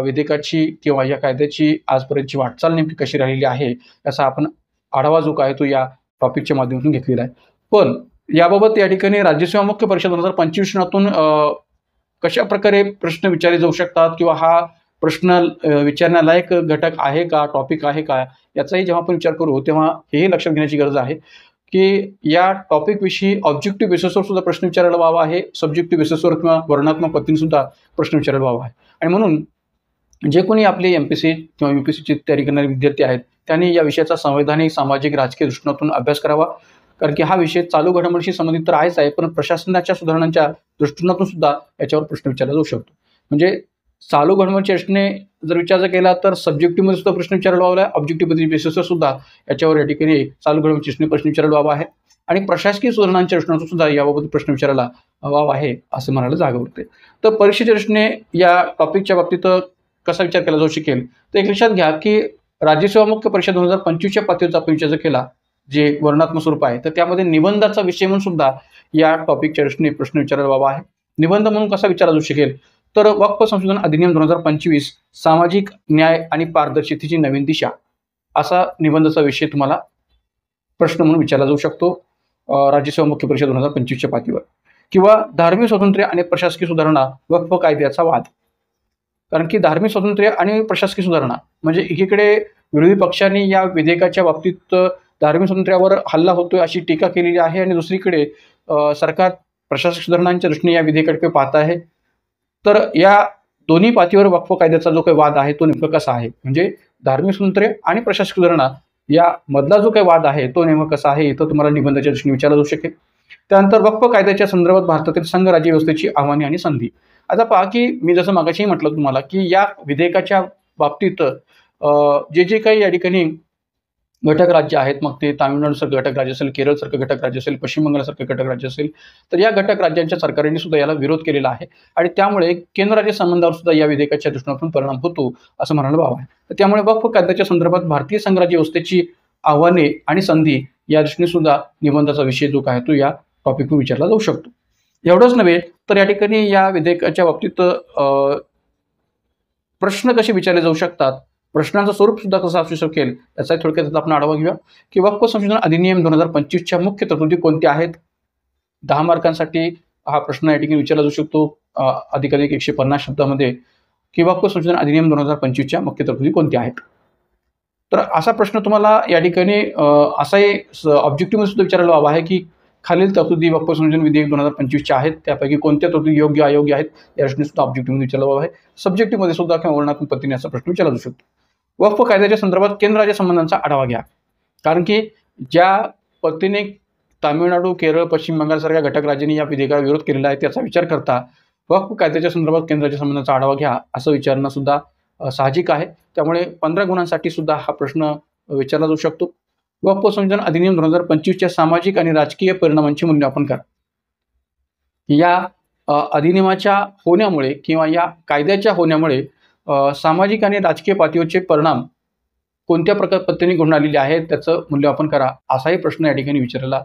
विधेयकाची किंवा या कायद्याची आजपर्यंतची वाटचाल नेमकी कशी राहिलेली आहे याचा आपण आढावा जो आहे तो या टॉपिकच्या माध्यमातून घेतलेला आहे. पण याबाबत या ठिकाणी राज्यसेवा मुख्य परीक्षा 2025 कशा प्रकारे प्रश्न विचारले जाऊ शकतात किंवा हा प्रश्न विचारण्यालायक घटक आहे का, टॉपिक आहे का, याचाही जेव्हा आपण विचार करू तेव्हा हेही लक्षात घेण्याची गरज आहे की या टॉपिकविषयी ऑब्जेक्टिव्ह बेसिसवर सुद्धा प्रश्न विचारायला व्हावा आहे, सब्जेक्टिव्ह बेसिसवर किंवा वर्णात्मक पद्धतीने सुद्धा प्रश्न विचारायला व्हावा आहे. आणि म्हणून जे कोणी आपले MPSC किंवा UPSCची तयारी करणारे विद्यार्थी आहेत त्यांनी या विषयाचा संवैधानिक, सामाजिक, राजकीय दृष्टिकोनातून अभ्यास करावा. कारण की हा विषय चालू घडामोडीशी संबंधित तर आहेच आहे, पण प्रशासनाच्या सुधारणांच्या दृष्टिकोनातून सुद्धा याच्यावर प्रश्न विचारला जाऊ शकतो. म्हणजे चालू घडामोडीच्या दृष्टीने जर विचार केला तर सब्जेक्टिव्हमध्ये सुद्धा प्रश्न विचारायला व्हावा आहे, ऑब्जेक्टिव्ह बेसिसवर सुद्धा याच्यावर या ठिकाणी चालू घडामोडीच्या दृष्टीने प्रश्न विचारायला व्हावा आहे आणि प्रशासकीय सुधारणांच्या दृष्टीने सुद्धा याबाबत प्रश्न विचारायला व्हावा आहे असं म्हणायला जागा होते. तर परीक्षेच्या दृष्टीने या टॉपिकच्या बाबतीत कसा विचार केला जाऊ शकेल तर एक लक्षात घ्या की राज्यसेवा मुख्य परीक्षा 2025 पातळीचा आपण विचार केला जे वर्णात्मक स्वरूप आहे तर त्यामध्ये निबंधाचा विषय म्हणून सुद्धा या टॉपिकच्या दृष्टीने प्रश्न विचारायला व्हावा आहे. निबंध म्हणून कसा विचारला जाऊ शकेल तर वक्फ संशोधन अधिनियम 2025 सामाजिक न्याय आणि पारदर्शकतेची नवीन दिशा असा निबंधाचा विषय तुम्हाला प्रश्न म्हणून विचारला जाऊ शकतो राज्यसेवा मुख्य परीक्षा 2025 पातळीवर. किंवा धार्मिक स्वातंत्र्य आणि प्रशासकीय सुधारणा वक्फ कायद्याचा वाद. कारण की धार्मिक स्वातंत्र्य आणि प्रशासकीय सुधारणा म्हणजे एकीकडे विरोधी पक्षांनी या विधेयकाच्या बाबतीत धार्मिक स्वातंत्र्यावर हल्ला होतोय अशी टीका केलेली आहे आणि दुसरीकडे सरकार प्रशासकीय सुधारणांच्या दृष्टीने या विधेयकाकडे पाहत आहे. तर या दोन्ही पातळीवर वक्फ कायद्याचा जो काही वाद आहे तो नेमका कसा आहे, म्हणजे धार्मिक स्वातंत्र्य आणि प्रशासकीय सुधारणा या मधला जो काही वाद आहे तो नेमका कसा आहे इथं तुम्हाला निबंधाच्या दृष्टीने विचारला जाऊ शकेल. त्यानंतर वक्फ कायद्याच्या संदर्भात भारतातील संघ राज्य व्यवस्थेची आव्हाने आणि संधी. आता पहा की मी जसं मागाशीही म्हटलं तुम्हाला की या विधेयकाच्या बाबतीत जे जे काही या ठिकाणी घटक राज्य आहेत, मग ते तामिळनाडूसारखं घटक राज्य असेल, केरळसारखं घटक राज्य असेल, पश्चिम बंगालसारखं घटक राज्य असेल, तर या घटक राज्यांच्या सरकारने सुद्धा याला विरोध केलेला आहे आणि त्यामुळे केंद्र राज्य संबंधावर सुद्धा या विधेयकाच्या दृष्टिकोनातून परिणाम होतो असं म्हणायला वाव आहे. तर त्यामुळे वक्फ कायद्याच्या संदर्भात भारतीय संघराज्य व्यवस्थेची आव्हाने आणि संधी या दृष्टीने सुद्धा निबंधाचा विषय जो आहे तो या टॉपिकवर विचारला जाऊ शकतो. एवढंच नव्हे तर या ठिकाणी या विधेयकाच्या बाबतीत प्रश्न कसे विचारले जाऊ शकतात, प्रश्नांचं स्वरूप सुद्धा कसं असू शकेल याचा थोडक्यात आपण आढावा घेऊया. की वक्फ संशोधन अधिनियम 2025 मुख्य तरतुदी कोणत्या आहेत. 10 मार्कांसाठी हा प्रश्न या ठिकाणी विचारला जाऊ शकतो अधिकाधिक 150 शब्दामध्ये की वक्फ संशोधन अधिनियम 2025 मुख्य तरतुदी कोणत्या आहेत. तर असा प्रश्न तुम्हाला या ठिकाणी असाही ऑब्जेक्टिव्हमध्ये सुद्धा विचारायला हवा आहे की खालील तरतुदी वक्फ संशोधन विधेयक 2025 आहेत त्यापैकी कोणत्या तरतुदी योग्य अयोग्य आहेत या दृष्टीने सुद्धा ऑब्जेक्टिव्हमध्ये विचारला हवा आहे. सब्जेक्टिव्हमध्ये सुद्धा किंवा वर्णात्मक पद्धतीने असा प्रश्न विचारला जाऊ शकतो. वक्फ कायद्याच्या संदर्भात केंद्र राज्य संबंधांचा आढावा घ्या. कारण की ज्या पद्धतीने तामिळनाडू, केरळ, पश्चिम बंगालसारख्या घटक राज्यांनी या विधेयकाला विरोध केलेला आहे त्याचा विचार करता वक्फ कायद्याच्या संदर्भात केंद्र राज्य संबंधांचा आढावा घ्या असं विचारणं सुद्धा साहजिक आहे. त्यामुळे 15 गुणांसाठी सुद्धा हा प्रश्न विचारला जाऊ शकतो. वक्फ संशोधन अधिनियम 2025 सामाजिक आणि राजकीय परिणामांचे मूल्यमापन करा. या अधिनियमाच्या होण्यामुळे किंवा या कायद्याच्या होण्यामुळे सामाजिक आणि राजकीय पातळीवरचे परिणाम कोणत्या पद्धतीने घडून आलेले आहेत त्याचं मूल्यमापन करा असाही प्रश्न या ठिकाणी विचारायला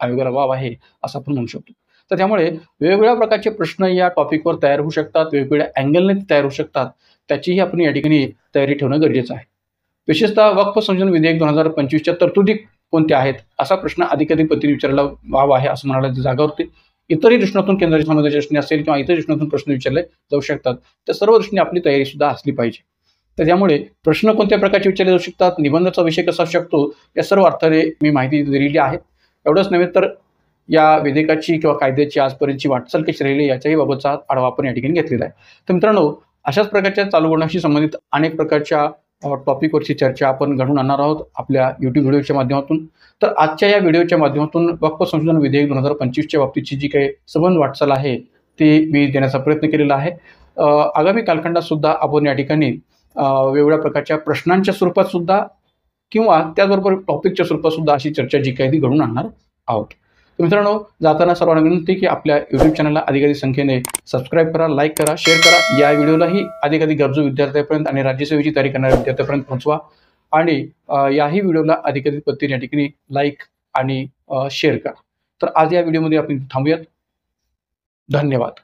आयोगाला वाव आहे असं आपण म्हणू शकतो. तर त्यामुळे वेगवेगळ्या प्रकारचे प्रश्न या टॉपिकवर तयार होऊ शकतात, वेगवेगळ्या अँगलने तयार होऊ शकतात, त्याचीही आपण या ठिकाणी तयारी ठेवणं गरजेचं आहे. विशेषतः वक्फ संशोधन विधेयक 2025 तरतुदी कोणत्या आहेत असा प्रश्न अधिकाधिक पद्धतीने विचारायला वाव आहे असं म्हणायला जागा होते. इतरही दृष्टीतून केंद्राच्या संबंधाच्या दृष्टीने असेल किंवा इतर दृष्टीतून प्रश्न विचारले जाऊ शकतात त्या सर्व दृष्टीने आपली तयारी सुद्धा असली पाहिजे. तर त्यामुळे प्रश्न कोणत्या प्रकारचे विचारले जाऊ शकतात, निबंधाचा विषय कसा असू शकतो या सर्व अर्थाने मी माहिती दिलेली आहे. एवढंच नव्हे तर या विधेयकाची किंवा कायद्याची आजपर्यंतची वाटचाल कशी राहिली याच्याही बाबतचा आढावा आपण या ठिकाणी घेतलेला आहे. तर मित्रांनो, अशाच प्रकारच्या चालू घडामोडीशी संबंधित अनेक प्रकारच्या टॉपिकवरची चर्चा आपण घडवून आणणार आहोत आपल्या YouTube व्हिडिओच्या माध्यमातून. तर आजच्या या व्हिडिओच्या माध्यमातून वक्फ संशोधन विधेयक 2025 बाबतीतची जी काही सबंध वाटचाल आहे ती मी देण्याचा प्रयत्न केलेला आहे. आगामी कालखंडात सुद्धा आपण या ठिकाणी वेगवेगळ्या प्रकारच्या प्रश्नांच्या स्वरूपात सुद्धा किंवा त्याचबरोबर टॉपिकच्या स्वरूपात सुद्धा अशी चर्चा जी काही ती घडून आणणार आहोत. तर मित्रांनो, जाताना सर्वांना विनंती की आपल्या यूट्यूब चॅनलला अधिकाधिक संख्येने सबस्क्राईब करा, लाईक करा, शेअर करा. या व्हिडिओलाही अधिकाधिक गरजू विद्यार्थ्यांपर्यंत आणि राज्यसेवेची तयारी करणाऱ्या विद्यार्थ्यांपर्यंत पोहोचवा आणि याही व्हिडिओला अधिकाधिक पद्धतीने या ठिकाणी लाईक आणि शेअर करा. तर आज या व्हिडिओमध्ये आपण थांबूयात. धन्यवाद.